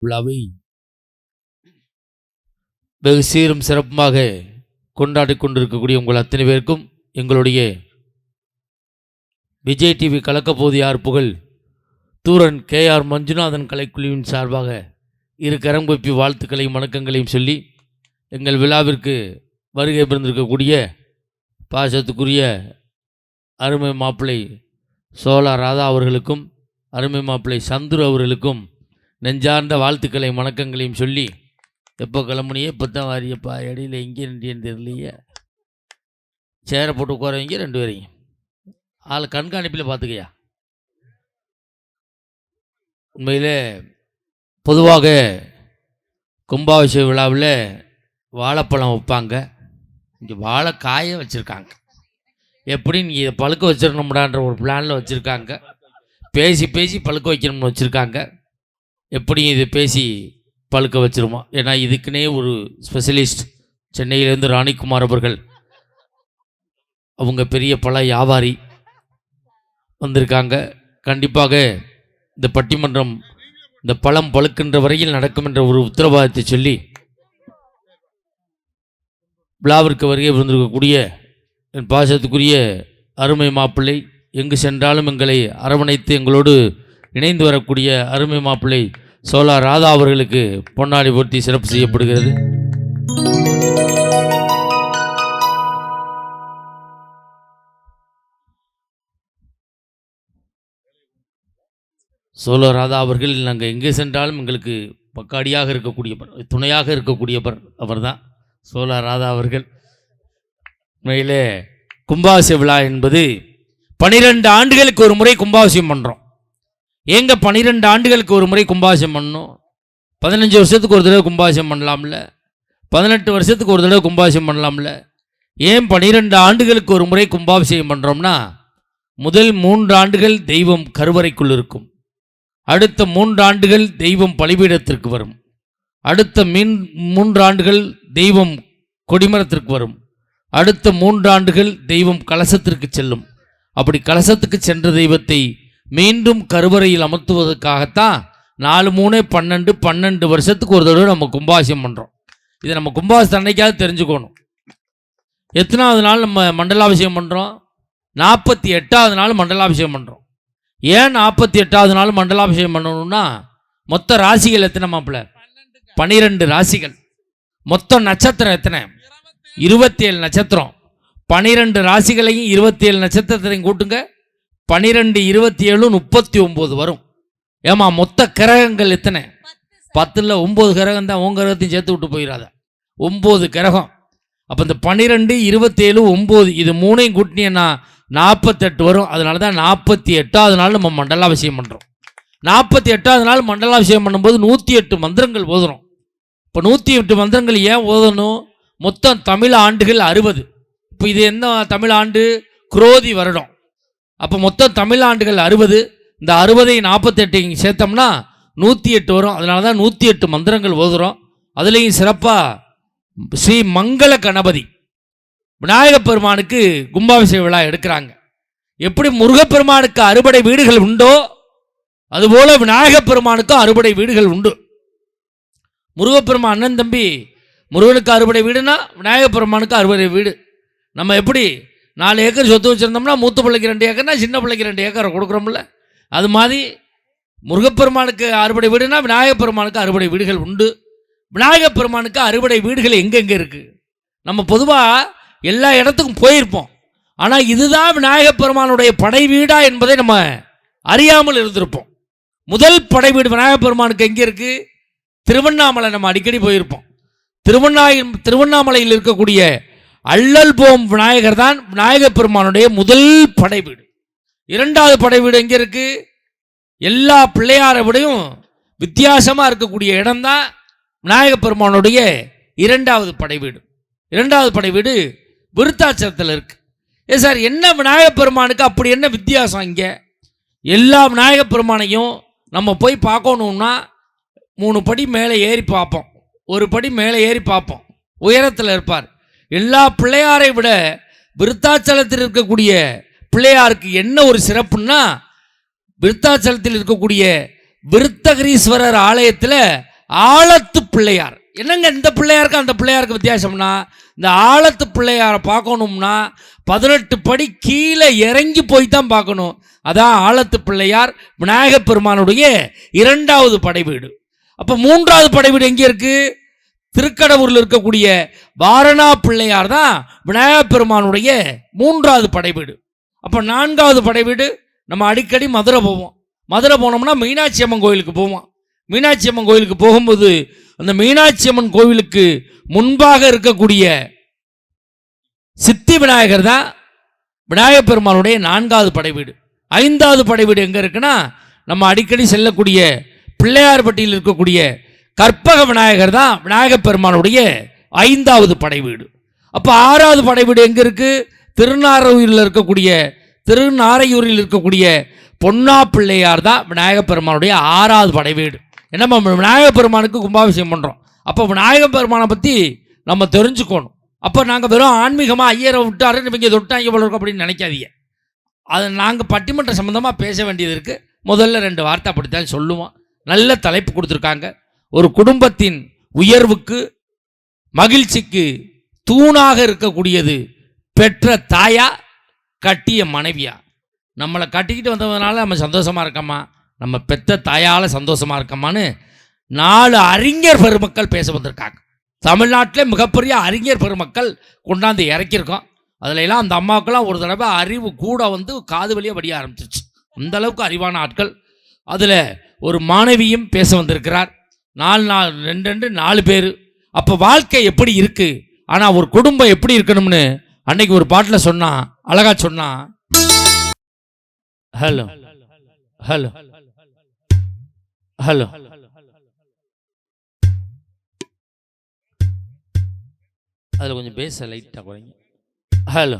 விழாவை வெகு சீரும் சிறப்புமாக கொண்டாடி கொண்டிருக்கக்கூடிய உங்கள் அத்தனை பேருக்கும் எங்களுடைய விஜய் டிவி கலக்கப்போது யார் புகழ் தூரன் KR மஞ்சுநாதன் கலைக்குழுவின் சார்பாக இரு கரங்கொப்பி வாழ்த்துக்களையும் வணக்கங்களையும் சொல்லி எங்கள் விழாவிற்கு வருகை பிறந்திருக்கக்கூடிய பாசத்துக்குரிய அருமை மாப்பிள்ளை சோலா ராதா அவர்களுக்கும் அருமை மாப்பிள்ளை சந்துரு அவர்களுக்கும் நெஞ்சார்ந்த வாழ்த்துக்களையும் வணக்கங்களையும் சொல்லி எப்போ கிளம்புனியே இப்போ தான் வாரியப்பா இடையில எங்கே நின்றேன்னு தெரியலையே சேரை போட்டு உட்காரவங்க ரெண்டு பேரையும் ஆள் கண்காணிப்பில் பார்த்துக்கையா. உண்மையில் பொதுவாக கும்பாபிஷேக விழாவில் வாழைப்பழம் வைப்பாங்க, இங்கே வாழைக்காயை வச்சுருக்காங்க. எப்படி நீங்கள் இதை பழுக்க வச்சிடணும்டான்ற ஒரு பிளானில் வச்சுருக்காங்க. பேசி பேசி பழுக்க வைக்கணும்னு வச்சுருக்காங்க. எப்படி இது பேசி பழுக்க வச்சிருமா? ஏன்னா இதுக்குன்னே ஒரு ஸ்பெஷலிஸ்ட் சென்னையிலேருந்து ராணிக்குமார் அவர்கள், அவங்க பெரிய பழ வியாபாரி வந்திருக்காங்க. கண்டிப்பாக இந்த பட்டிமன்றம் இந்த பழம் பழுக்கின்ற வரையில் நடக்கும் என்ற ஒரு உத்தரவாதத்தை சொல்லி விழாவிற்கு வருகை வந்திருக்கக்கூடிய என் பாசத்துக்குரிய அருமை மாப்பிள்ளை, எங்கு சென்றாலும் எங்களை அரவணைத்து எங்களோடு இணைந்து வரக்கூடிய அருமை மாப்பிள்ளை சோலா ராதா அவர்களுக்கு பொன்னாடி போர்த்தி சிறப்பு செய்யப்படுகிறது. சோலா ராதா அவர்கள் நாங்கள் எங்கே சென்றாலும் எங்களுக்கு பக்காடியாக இருக்கக்கூடியவர், துணையாக இருக்கக்கூடியவர் அவர் தான் சோலா ராதா அவர்கள். உண்மையிலே கும்பாபிஷேக விழா என்பது 12 ஆண்டுகளுக்கு ஒரு முறை கும்பாபிஷேகம் பண்ணுறோம். ஏங்க 12 ஆண்டுகளுக்கு ஒரு முறை கும்பாபிஷேகம் பண்ணணும்? 15 வருஷத்துக்கு ஒரு தடவை கும்பாபிஷேகம் பண்ணலாம்ல? 18 வருஷத்துக்கு ஒரு தடவை கும்பாபிஷேகம் பண்ணலாம்ல? ஏன் 12 ஆண்டுகளுக்கு ஒரு முறை கும்பாபிஷேகம் பண்ணுறோம்னா, முதல் 3 ஆண்டுகள் தெய்வம் கருவறைக்குள் இருக்கும், அடுத்த 3 ஆண்டுகள் தெய்வம் பலிபீடத்திற்கு வரும், அடுத்த 3 ஆண்டுகள் தெய்வம் கொடிமரத்திற்கு வரும், அடுத்த 3 ஆண்டுகள் தெய்வம் கலசத்திற்கு செல்லும். அப்படி கலசத்துக்கு சென்ற தெய்வத்தை மீண்டும் கருவறையில் அமர்த்துவதற்காகத்தான் 4 3 12 12 வருஷத்துக்கு ஒரு தடவை நம்ம கும்பாபிஷேகம் பண்ணுறோம். இதை நம்ம கும்பாபிஷேகம் அன்னைக்காவது தெரிஞ்சுக்கணும். எத்தனாவது நாள் நம்ம மண்டலாபிஷேகம் பண்ணுறோம்? 48வது நாள் மண்டலாபிஷேகம் பண்ணுறோம். ஏன் 48வது நாள் மண்டலாபிஷேகம் பண்ணணும்னா, மொத்த ராசிகள் எத்தனை மாப்பிள்ள? 12 ராசிகள். மொத்த நட்சத்திரம் எத்தனை? 27 நட்சத்திரம். 12 ராசிகளையும் 27 நட்சத்திரத்தையும் கூட்டுங்க. 12 27 39 வரும். ஏமா மொத்த கிரகங்கள் எத்தனை? 10ல் 9 கிரகம் தான். உன் கிரகத்தையும் சேர்த்து விட்டு போயிடாத, 9 கிரகம். அப்போ இந்த 12 27 9 இது 3ஐயும் கூட்டினீங்கன்னா 48 வரும். அதனால தான் 48வது நாள் நம்ம மண்டலாபிஷேகம் பண்ணுறோம். 48வது நாள் மண்டலாபிஷேகம் பண்ணும்போது 108 மந்திரங்கள் ஓதுறோம். இப்போ 108 மந்திரங்கள் ஏன் ஓதணும்? மொத்தம் தமிழ் ஆண்டுகள் 60. இப்போ இது என்ன தமிழ் ஆண்டு? குரோதி வருடம். அப்போ மொத்தம் தமிழ் ஆண்டுகள் 60. இந்த 60ஐயும் 48ஐயும் சேர்த்தோம்னா 108 வரும். அதனால தான் 108 மந்திரங்கள் ஓதுறோம். அதுலேயும் சிறப்பாக ஸ்ரீ மங்கள கணபதி விநாயகப் பெருமானுக்கு கும்பாபிஷேக விழா எடுக்கிறாங்க. எப்படி முருகப்பெருமானுக்கு அறுபடை வீடுகள் உண்டோ அதுபோல விநாயகப் பெருமானுக்கும் அறுபடை வீடுகள் உண்டு. முருகப்பெருமான் அண்ணன் தம்பி, முருகனுக்கு அறுபடை வீடுனா விநாயகப் பெருமானுக்கு அறுபடை வீடு. நம்ம எப்படி 4 ஏக்கர் சொத்து வச்சுருந்தோம்னா மூத்த பிள்ளைக்கு 2 ஏக்கர்னா சின்ன பிள்ளைக்கு 2 ஏக்கரை கொடுக்குறோம்ல, அது மாதிரி முருகப்பெருமானுக்கு அறுபடை வீடுனா விநாயகப் பெருமானுக்கு அறுபடை வீடுகள் உண்டு. விநாயகப் பெருமானுக்கு அறுபடை வீடுகள் எங்கெங்கே இருக்குது? நம்ம பொதுவாக எல்லா இடத்துக்கும் போயிருப்போம். ஆனால் இதுதான் விநாயகப் பெருமானுடைய படை வீடா என்பதை நம்ம அறியாமல் இருந்திருப்போம். முதல் படை வீடு விநாயகப் பெருமானுக்கு எங்கே இருக்குது? திருவண்ணாமலை. நம்ம அடிக்கடி போயிருப்போம். திருவண்ணாமலையில் இருக்கக்கூடிய அள்ளல் போம் விநாயகர் தான் விநாயகப் பெருமானுடைய முதல் படை வீடு. 2வது படை வீடு எங்கே இருக்குது? எல்லா பிள்ளையாரை விடையும் வித்தியாசமாக இருக்கக்கூடிய இடம்தான் விநாயகப் பெருமானுடைய 2வது படை வீடு. 2வது படை வீடு விருத்தாச்சலத்தில் இருக்கு. சார் என்ன விநாயகப் பெருமானுக்கு அப்படி என்ன வித்தியாசம்? இங்கே எல்லா விநாயகப் பெருமானையும் நம்ம போய் பார்க்கணுன்னா 3 படி மேலே ஏறி பார்ப்போம், 1 படி மேலே ஏறி பார்ப்போம், உயரத்தில் இருப்பார். எல்லா பிள்ளையாரை விட விருத்தாச்சலத்தில் இருக்கக்கூடிய பிள்ளையாருக்கு என்ன ஒரு சிறப்புன்னா, விருத்தாச்சலத்தில் இருக்கக்கூடிய விருத்தகிரீஸ்வரர் ஆலயத்தில் ஆலத்து பிள்ளையார். என்னங்க இந்த பிள்ளையாருக்கு அந்த பிள்ளையாருக்கு வித்தியாசம்னா, இந்த ஆலத்து பிள்ளையாரை பார்க்கணும்னா 18 படி கீழே இறங்கி போய் தான் பார்க்கணும். அதான் ஆலத்து பிள்ளையார் விநாயகப் பெருமானுடைய 2வது படை வீடு. அப்போ 3வது படை வீடு எங்கே இருக்கு? திருக்கடவுரில் இருக்கக்கூடிய வாரணா பிள்ளையார் தான் விநாயகப் பெருமானுடைய 3வது படை வீடு. அப்போ 4வது படை வீடு நம்ம அடிக்கடி மதுரை போவோம். மதுரை போனோம்னா மீனாட்சி அம்மன் கோயிலுக்கு போவோம். மீனாட்சி அம்மன் கோயிலுக்கு போகும்போது அந்த மீனாட்சி அம்மன் கோவிலுக்கு முன்பாக இருக்கக்கூடிய சித்தி விநாயகர் தான் விநாயகப் பெருமானுடைய 4வது படை வீடு. 5வது படை வீடு எங்கே இருக்குன்னா, நம்ம அடிக்கடி செல்லக்கூடிய பிள்ளையார்பட்டியில் இருக்கக்கூடிய கற்பக விநாயகர் தான் விநாயகப் பெருமானுடைய 5வது படை வீடு. அப்போ 6வது படை வீடு எங்கே இருக்குது? திருநாரையூரில் இருக்கக்கூடிய பொன்னா பிள்ளையார் தான் விநாயகப் பெருமானுடைய 6வது படை வீடு. நம்ம விநாயகப் பெருமானுக்கு கும்பாபிஷேகம் பண்ணுறோம். அப்போ விநாயகப் பெருமானை பற்றி நம்ம தெரிஞ்சுக்கணும். அப்போ நாங்கள் வெறும் ஆன்மீகமாக ஐயரை விட்டாரு இவங்க தொட்டாங்க போல இருக்கும் அப்படின்னு நினைக்காதீங்க. அதை நாங்கள் பட்டிமன்ற சம்மந்தமாக பேச வேண்டியது இருக்குது. முதல்ல 2 வார்த்தை அப்படித்தான் சொல்லுவோம். நல்ல தலைப்பு கொடுத்துருக்காங்க. ஒரு குடும்பத்தின் உயர்வுக்கு மகிழ்ச்சிக்கு தூணாக இருக்கக்கூடியது பெற்ற தாயா கட்டிய மனைவியா? நம்மளை கட்டிக்கிட்டு வந்ததுனால நம்ம சந்தோஷமாக இருக்கோமா, நம்ம பெற்ற தாயால் சந்தோஷமாக இருக்கோமான்னு 4 அறிஞர் பெருமக்கள் பேச வந்திருக்காங்க. தமிழ்நாட்டிலே மிகப்பெரிய அறிஞர் பெருமக்கள் கொண்டாந்து இறக்கியிருக்கோம். அதிலெல்லாம் அந்த அம்மாவுக்கெல்லாம் ஒரு தடவை அறிவு கூட வந்து காது வழியாக வடிய ஆரம்பிச்சிருச்சு. அந்த அளவுக்கு அறிவான ஆட்கள். அதில் ஒரு மாணவியும் பேச வந்திருக்கிறார். 4 பேர். அப்போ வாழ்க்கை எப்படி இருக்குது, ஆனால் ஒரு குடும்பம் எப்படி இருக்கணும்னு அன்னைக்கு ஒரு பாட்டில் சொன்னா, அழகா சொன்னா. ஹலோ ஹலோ ஹலோ அதில் கொஞ்சம் பேச லைட்டாக குறைங்க. ஹலோ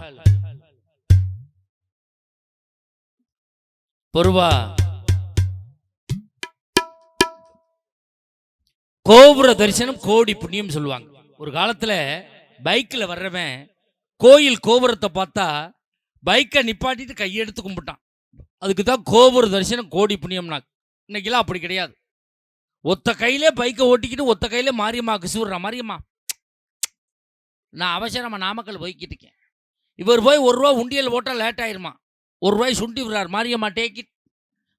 பொறுவா கோபுர தரிசனம் கோடி புண்ணியம் சொல்லுவாங்க. ஒரு காலத்தில் பைக்கில் வர்றவன் கோயில் கோபுரத்தை பார்த்தா பைக்கை நிப்பாட்டிட்டு கையெடுத்து கும்பிட்டான். அதுக்கு தான் கோபுர தரிசனம் கோடி புண்ணியம்னா. இன்னைக்கெல்லாம் அப்படி கிடையாது. ஒத்த கையிலே பைக்கை ஓட்டிக்கிட்டு ஒத்த கையிலே மாரியம்மாவுக்கு சூடுறான். மாரியம்மா நான் அவசரமாக நாமக்கல் போய்கிட்டு இருக்கேன். இவர் போய் 1 ரூபா உண்டியல் ஓட்டால் லேட் ஆயிருமா, 1 ரூபாய் சுண்டி விடுறார். மாரியம்மா டேக்கிட்.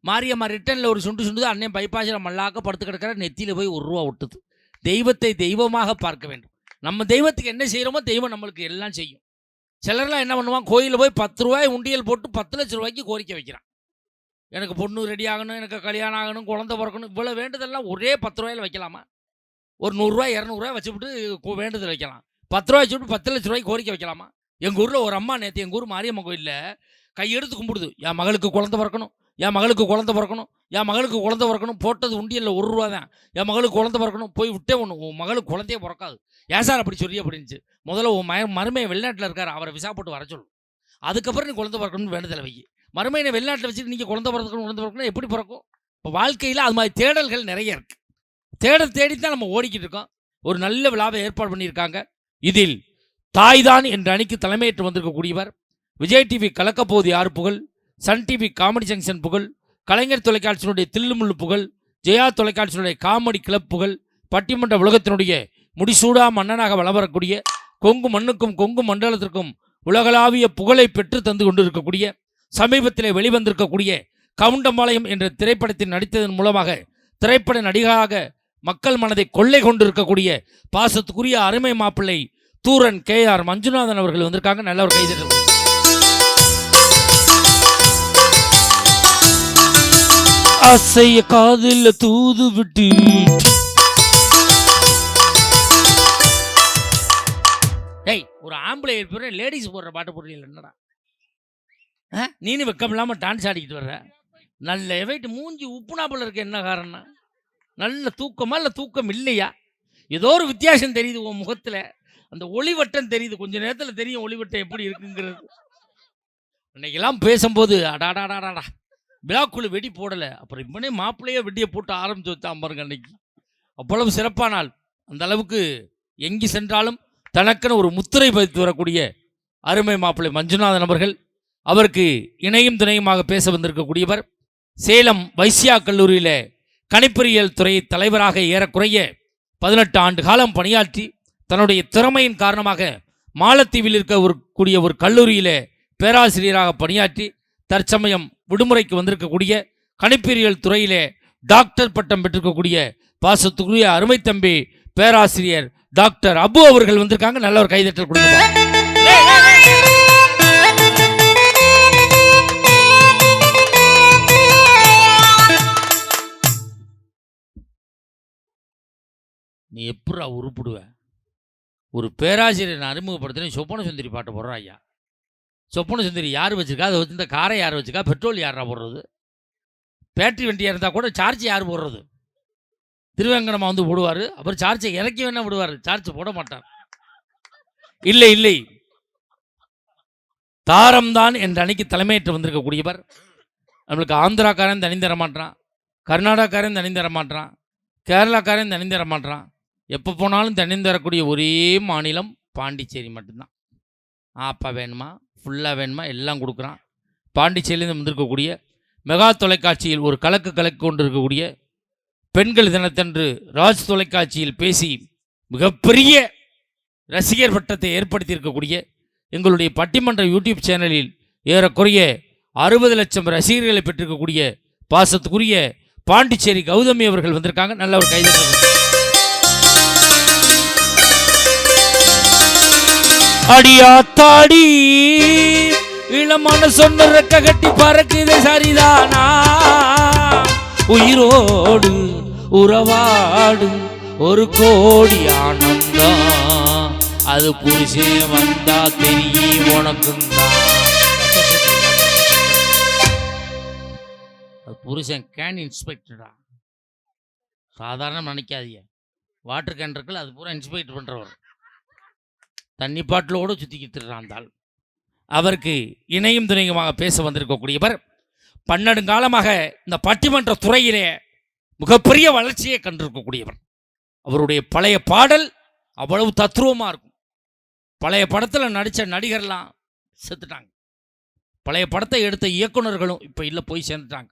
மாரியம்மா ரிட்டனில் ஒரு சுண்டு அண்ணன் பைப்பாசில் மல்லாக்க படுத்து கிடக்கிற நெத்தியில் போய் 1 ரூபா விட்டுது. தெய்வத்தை தெய்வமாக பார்க்க வேண்டும். நம்ம தெய்வத்துக்கு என்ன செய்கிறோமோ தெய்வம் நம்மளுக்கு எல்லாம் செய்யும். சிலர்லாம் என்ன பண்ணுவான், கோயிலில் போய் 10 ரூபாய் உண்டியல் போட்டு 10 லட்சம் ரூபாய்க்கு கோரிக்கை வைக்கிறான். எனக்கு பொண்ணு ரெடி ஆகணும், எனக்கு கல்யாணம் ஆகணும், குழந்தை பிறக்கணும், இவ்வளோ வேண்டுதெல்லாம் ஒரே 10 ரூபாயில் வைக்கலாமா? ஒரு 100 ரூபாய் 200 ரூபாய் வச்சுவிட்டு வேண்டுதல் வைக்கலாம். 10 ரூபாய் வச்சுட்டு 10 லட்சம் ரூபாய்க்கு கோரிக்கை வைக்கலாமா? எங்கள் ஊரில் ஒரு அம்மா நேற்று எங்கள் ஊர் மாரியம்மன் கோயிலில் கையெடுத்து கும்பிடுது. என் மகளுக்கு குழந்தை பிறக்கணும், என் மகளுக்கு குழந்தை பிறக்கணும், என் மகளுக்கு குழந்தை பிறக்கணும். போட்டது உண்டியலில் 1 ரூபா தான். என் மகளுக்கு குழந்தை பிறக்கணும். போய் விட்டே ஒன்று, உன் மகளுக்கு குழந்தையே பிறக்காது. ஏன் சார் அப்படி சொல்லி அப்படின்ச்சு. முதல்ல உன் மருமையை வெளிநாட்டில் இருக்கார், அவரை விசா போட்டு வர சொல்லு. அதுக்கப்புறம் நீ குழந்தை பிறக்கணும்னு வேண்டுதலை வை. மருமையை வெளிநாட்டில் வச்சுட்டு நீங்கள் குழந்தை பிறக்கணும் எப்படி பிறக்கும்? இப்போ வாழ்க்கையில் அது மாதிரி தேடல்கள் நிறைய இருக்குது. தேடித்தான் நம்ம ஓடிக்கிட்டு இருக்கோம். ஒரு நல்ல விழாவை ஏற்பாடு பண்ணியிருக்காங்க. இதில் தாய்தான் என்ற அணிக்கு தலைமையேற்று வந்திருக்கக்கூடியவர் விஜய் டிவி கலக்கப்போது யார் புகழ், சன் டிவி காமெடி ஜங்ஷன் புகழ், கலைஞர் தொலைக்காட்சியினுடைய தில்லுமுள்ளு புகழ், ஜெயா தொலைக்காட்சியினுடைய காமெடி கிளப் புகழ், பட்டிமன்ற உலகத்தினுடைய முடிசூடா மன்னனாக வலம் வரக்கூடிய கொங்கு மண்ணுக்கும் கொங்கு மண்டலத்திற்கும் உலகளாவிய புகழை பெற்று தந்து கொண்டிருக்கக்கூடிய சமீபத்திலே வெளிவந்திருக்கக்கூடிய கவுண்டம்பாளையம் என்ற திரைப்படத்தில் நடித்ததன் மூலமாக திரைப்பட நடிகராக மக்கள் மனதை கொள்ளை கொண்டிருக்கக்கூடிய பாசத்துக்குரிய அருமை மாப்பிள்ளை தூரன் KR மஞ்சுநாதன் அவர்கள் வந்திருக்காங்க. நல்ல ஒரு கைது. அசைய காதில் தூது விட்டு ஒரு ஆம்பளை லேடிஸ் போடுற பாட்டு போடுறீங்க. என்னடா நீனு வெக்கம் இல்லாம டான்ஸ் ஆடிக்கிட்டு வர்ற? நல்ல எவைட்டு மூஞ்சி உப்புனாப்புல இருக்க. என்ன காரணம்? நல்ல தூக்கமா இல்லை தூக்கம் இல்லையா? ஏதோ ஒரு வித்தியாசம் தெரியுது உன் முகத்துல. அந்த ஒளிவட்டம் தெரியுது. கொஞ்ச நேரத்தில் தெரியும் ஒளிவட்டம் எப்படி இருக்குங்கிறது. இன்னைக்கெல்லாம் பேசும்போது அடாடாடாடா விழாக்குழு வெடி போடலை, அப்புறம் இப்பனே மாப்பிள்ளையே வெடியை போட்டு ஆரம்பிச்சு வச்சான் பாருங்க. அன்னைக்கு அவ்வளவு சிறப்பானால் அந்த அளவுக்கு எங்கி சென்றாலும் தனக்கென ஒரு முத்திரை பதித்து வரக்கூடிய அருமை மாப்பிள்ளை மஞ்சுநாதன் அவர்கள். அவருக்கு இணையும் துணையுமாக பேச வந்திருக்கக்கூடியவர் சேலம் வைசியா கல்லூரியில் கணிப்பொறியியல் துறை தலைவராக ஏறக்குறைய 18 ஆண்டு காலம் பணியாற்றி தன்னுடைய திறமையின் காரணமாக மாலத்தீவில் இருக்கக்கூடிய ஒரு கல்லூரியிலே பேராசிரியராக பணியாற்றி தற்சமயம் விடுமுறைக்கு வந்திருக்கக்கூடிய கணிப்பொறியியல் துறையிலே டாக்டர் பட்டம் பெற்றிருக்கக்கூடிய பாசத்துக்குரிய அருமை தம்பி பேராசிரியர் டாக்டர் அபு அவர்கள் வந்திருக்காங்க. நல்ல ஒரு கைதட்டல் கொடுங்க. நீ எப்படா உருப்பிடுவ? ஒரு பேராசிரியர் அறிமுகப்படுத்தின சொப்பன சுந்தரி பாட்டு போடுறா ஐயா. சொப்பன சுந்தரி யார் வச்சிருக்கா? அதை வச்சிருந்த காரை யார் வச்சிருக்கா? பெட்ரோல் யாரா போடுறது? பேட்டரி வண்டியாக இருந்தால் கூட சார்ஜ் யார் போடுறது? திருவேங்கடமா வந்து போடுவார். அப்புறம் சார்ஜை இறக்கி வேணா விடுவார், சார்ஜ் போட மாட்டார். இல்லை இல்லை, தாரம்தான் என்ற அன்னைக்கு தலைமையேற்று வந்திருக்கக்கூடியவர். நம்மளுக்கு ஆந்திராக்காரன் தனி தர மாட்டான், கர்நாடகாக்காரன் தனி தர மாட்டான், கேரளாக்காரன் தனி தர மாட்டான். எப்போ போனாலும் தனி தரக்கூடிய ஒரே மாநிலம் பாண்டிச்சேரி மட்டும்தான். ஆப்பா வேணுமா, ஃபுல்லாக வேணுமா, எல்லாம் கொடுக்குறான். பாண்டிச்சேரியிலேருந்து வந்திருக்கக்கூடிய மெகா தொலைக்காட்சியில் ஒரு கலக்கு கொண்டு இருக்கக்கூடிய பெண்கள் தினத்தன்று ராஜ் தொலைக்காட்சியில் பேசி மிகப்பெரிய ரசிகர் வட்டத்தை ஏற்படுத்தி இருக்கக்கூடிய எங்களுடைய பட்டிமன்ற யூடியூப் சேனலில் ஏறக்குறைய 60 லட்சம் ரசிகர்களை பெற்றிருக்கக்கூடிய பாசத்துக்குரிய பாண்டிச்சேரி கௌதமி அவர்கள் வந்திருக்காங்க. நல்ல ஒரு கைதட்டல். அடியாத்தாடி இளமான சொன்ன ரெக்க கட்டி பறக்குது சரிதானா? உயிரோடு உறவாடு ஒரு கோடி ஆனந்தம், அது புரிசே வந்தா தெரியும் உனக்கும் தான். அது புருஷன் கேன் இன்ஸ்பெக்டரா, சாதாரண நினைக்காதீங்க. வாட்டர் கேன் இருக்குல்ல, அது பூரா இன்ஸ்பெக்ட் பண்ணுறவர். தண்ணி பாட்டிலோடு சுற்றிக்கிட்டு இருந்தால் அவருக்கு இணையும் துணையுமாக பேச வந்திருக்கக்கூடியவர் 12 காலமாக இந்த பட்டிமன்ற துறையிலே மிகப்பெரிய வளர்ச்சியை கண்டிருக்கக்கூடியவர். அவருடைய பழைய பாடல் அவ்வளவு தத்ரூபமாக இருக்கும். பழைய படத்தில் நடித்த நடிகர்லாம் செத்துட்டாங்க. பழைய படத்தை எடுத்த இயக்குநர்களும் இப்போ இல்லை, போய் சேர்ந்துட்டாங்க.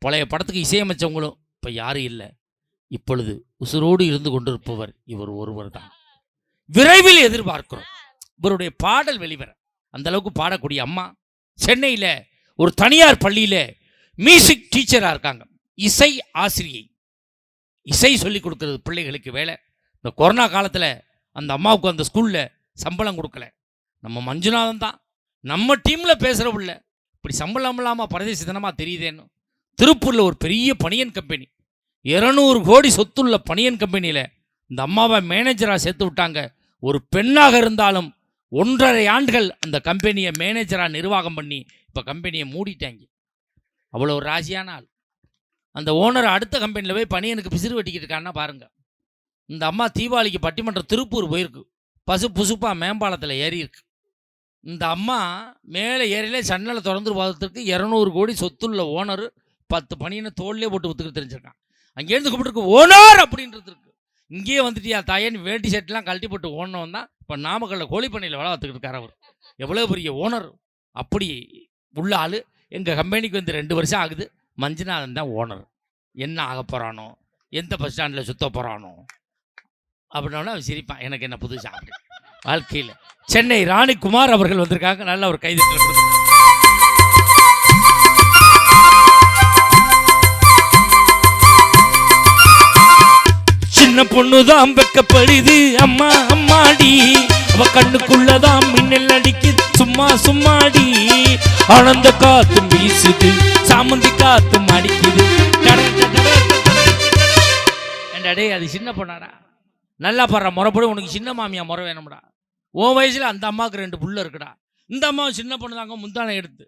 பழைய படத்துக்கு இசையமைச்சவங்களும் இப்போ யாரும் இல்லை. இப்பொழுது உசுரோடு இருந்து கொண்டிருப்பவர் இவர் ஒருவர் தான். விரைவில் எதிர்பார்க்கிறோம் இவருடைய பாடல் வெளிவர. அந்த அளவுக்கு பாடக்கூடிய அம்மா சென்னையில் ஒரு தனியார் பள்ளியில் மியூசிக் டீச்சராக இருக்காங்க. இசை ஆசிரியை, இசை சொல்லிக் கொடுக்கறது பிள்ளைகளுக்கு வேலை. இந்த கொரோனா காலத்தில் அந்த அம்மாவுக்கு அந்த ஸ்கூலில் சம்பளம் கொடுக்கல. நம்ம மஞ்சுநாதன் தான் நம்ம டீமில் பேசுகிற உள்ள இப்படி சம்பளம் இல்லாமல் பரதேசித்தனமாக தெரியுதேன்னு திருப்பூரில் ஒரு பெரிய பனியன் கம்பெனி, 200 கோடி சொத்துள்ள பனியன் கம்பெனியில் இந்த அம்மாவை மேனேஜராக சேர்த்து விட்டாங்க. ஒரு பெண்ணாக இருந்தாலும் 1.5 ஆண்டுகள் அந்த கம்பெனியை மேனேஜராக நிர்வாகம் பண்ணி இப்போ கம்பெனியை மூடிட்டாங்க. அவ்வளோ ஒரு ராசியான ஆள். அந்த ஓனர் அடுத்த கம்பெனியில் போய் பனியனுக்கு பிசிறு வெட்டிக்கிட்டு இருக்கான்னா பாருங்கள். இந்த அம்மா தீபாவளிக்கு பட்டிமன்றம் திருப்பூர் போயிருக்கு. புசுப்பாக மேம்பாலத்தில் ஏறி இருக்கு. இந்த அம்மா மேலே ஏறிலே சன்னலை திறந்து பார்த்துருக்கு. 200 கோடி சொத்துள்ள ஓனர் 10 பனியனை தோல்லே போட்டு ஒத்துக்கிட்டு தெரிஞ்சிருக்கான். அங்கேருந்து கூப்பிட்டுருக்கு ஓனர் அப்படின்றது இருக்கு. இங்கேயே வந்துட்டியா தாயன் வேட்டி ஷர்ட்லாம் கழட்டி போட்டு ஓனவன் தான் இப்போ நாமக்கல்ல கோழிப்பண்ணையில் வேலை பார்த்துக்கிட்டு இருக்கார். அவர் எவ்வளோ பெரிய ஓனர், அப்படி உள்ள ஆள். எங்கள் கம்பெனிக்கு வந்து 2 வருஷம் ஆகுது. மஞ்சுநாதன் தான் ஓனர். என்ன ஆக போகிறானோ, எந்த பஸ் ஸ்டாண்டில் சுத்த போகிறானோ அப்படின்னா அவன் சிரிப்பான். எனக்கு என்ன புதுசா வாழ்க்கையில். சென்னை ராணிக்குமார் அவர்கள் வந்திருக்காங்க. நல்ல ஒரு கைதட்டல் கொடுத்து. சின்ன பொண்ணுதான் வெக்கப்படுது அம்மா அம்மாடி, அவ கண்ணுக்குள்ளதான் மின்னல் அடிக்கு சும்மா சும்மாடி. ஆனந்த காத்தும் வீசுது, சாமந்தி காத்தும் அடிக்குது. டே அது சின்ன பொண்ணாடா, நல்லா பாடுற முறைப்படி. உனக்கு சின்ன மாமியா முறை வேணும்டா. உன் வயசுல அந்த அம்மாவுக்கு 2 புள்ள இருக்குடா. இந்த அம்மாவும் சின்ன பொண்ணு தாங்க. முந்தானை எடுத்து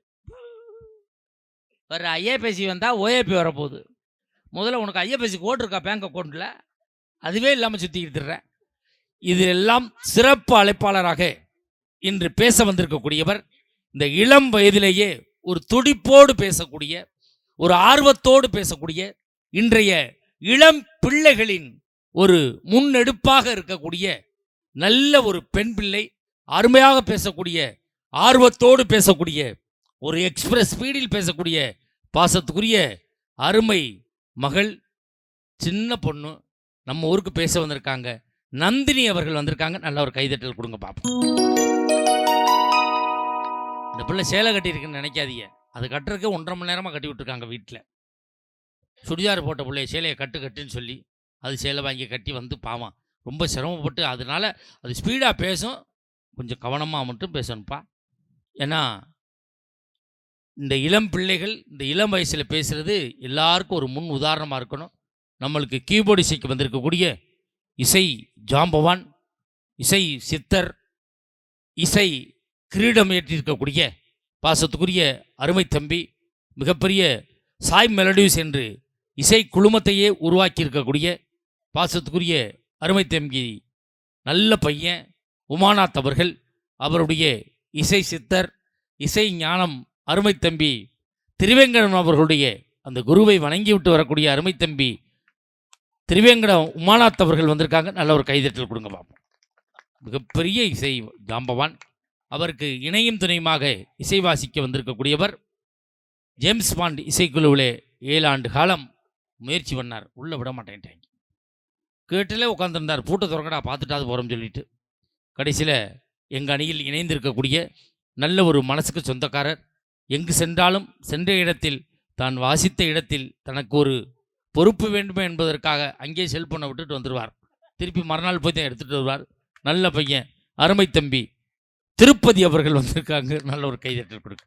வர ஐஏபிசி வந்தா ஓஏபி வரப்போகுது. முதல்ல உனக்கு ஐஏபிசி கோட் இருக்கா பேங்க் அக்கௌண்ட்டில்? அதுவே இல்லாமல் சுற்றிக்கிட்டு இருக்கிறேன். இதெல்லாம் சிறப்பு அழைப்பாளராக இன்று பேச வந்திருக்கக்கூடியவர். இந்த இளம் வயதிலேயே ஒரு துடிப்போடு பேசக்கூடிய, ஒரு ஆர்வத்தோடு பேசக்கூடிய, இன்றைய இளம் பிள்ளைகளின் ஒரு முன்னெடுப்பாக இருக்கக்கூடிய நல்ல ஒரு பெண் பிள்ளை. அருமையாக பேசக்கூடிய, ஆர்வத்தோடு பேசக்கூடிய, ஒரு எக்ஸ்பிரஸ் ஸ்பீடில் பேசக்கூடிய பாசத்துக்குரிய அருமை மகள் சின்ன பொண்ணு நம்ம ஊருக்கு பேச வந்திருக்காங்க. நந்தினி அவர்கள் வந்திருக்காங்க. நல்ல ஒரு கைதட்டல் கொடுங்க பார்ப்போம். இந்த பிள்ளை சேலை கட்டியிருக்குன்னு நினைக்காதீங்க. அது கட்டுறதுக்கு 1.5 மணி நேரமாக கட்டி விட்டுருக்காங்க வீட்டில். சுடிதார் போட்ட பிள்ளைய சேலையை கட்டுன்னு சொல்லி அது சேலை வாங்கி கட்டி வந்து பாவம் ரொம்ப சிரமப்பட்டு, அதனால அது ஸ்பீடாக பேசும். கொஞ்சம் கவனமாக மட்டும் பேசணும்ப்பா. ஏன்னா இந்த இளம் பிள்ளைகள் இந்த இளம் வயசில் பேசுகிறது எல்லாருக்கும் ஒரு முன் உதாரணமாக இருக்கணும். நம்மளுக்கு கீபோர்டு இசைக்கு வந்திருக்கக்கூடிய இசை ஜாம்பவான், இசை சித்தர், இசை கிரீடம் ஏற்றிருக்கக்கூடிய பாசத்துக்குரிய அருமை தம்பி, மிகப்பெரிய சாய் மெலடிஸ் என்று இசை குழுமத்தையே உருவாக்கியிருக்கக்கூடிய பாசத்துக்குரிய அருமை தம்பி, நல்ல பையன் உமாநாத் அவர்கள், அவருடைய இசை சித்தர், இசை ஞானம் அருமை தம்பி திருவேங்கடம் அவர்களுடைய அந்த குருவை வணங்கி விட்டு வரக்கூடிய அருமை தம்பி திருவேங்கடம் உமாநாத் அவர்கள் வந்திருக்காங்க. நல்ல ஒரு கைதட்டல் கொடுங்க பார்ப்போம். மிகப்பெரிய இசை ஜாம்பவான். அவருக்கு இணையும் துணையுமாக இசை வாசிக்க வந்திருக்கக்கூடியவர். ஜேம்ஸ் பாண்ட் இசைக்குழுவிலே 7 ஆண்டு காலம் முயற்சி பண்ணார். உள்ளே விட மாட்டேன்ட்டாங்க. கேட்டிலே உட்காந்துருந்தார். பூட்டை திறக்கடா பார்த்துட்டாது போகிறோம்னு சொல்லிட்டு. கடைசியில் எங்கள் அணியில் இணைந்திருக்கக்கூடிய நல்ல ஒரு மனசுக்கு சொந்தக்காரர். எங்கு சென்றாலும் சென்ற இடத்தில் தான் வாசித்த இடத்தில் தனக்கு ஒரு பொறுப்பு வேண்டுமே என்பதற்காக அங்கே செல்போனை விட்டுட்டு வந்துடுவார். திருப்பி மறுநாள் போய் தான் எடுத்துகிட்டு வருவார். நல்ல பையன் அருமை தம்பி திருப்பதி அவர்கள் வந்திருக்காங்க. நல்ல ஒரு கைதட்டல் கொடுக்க.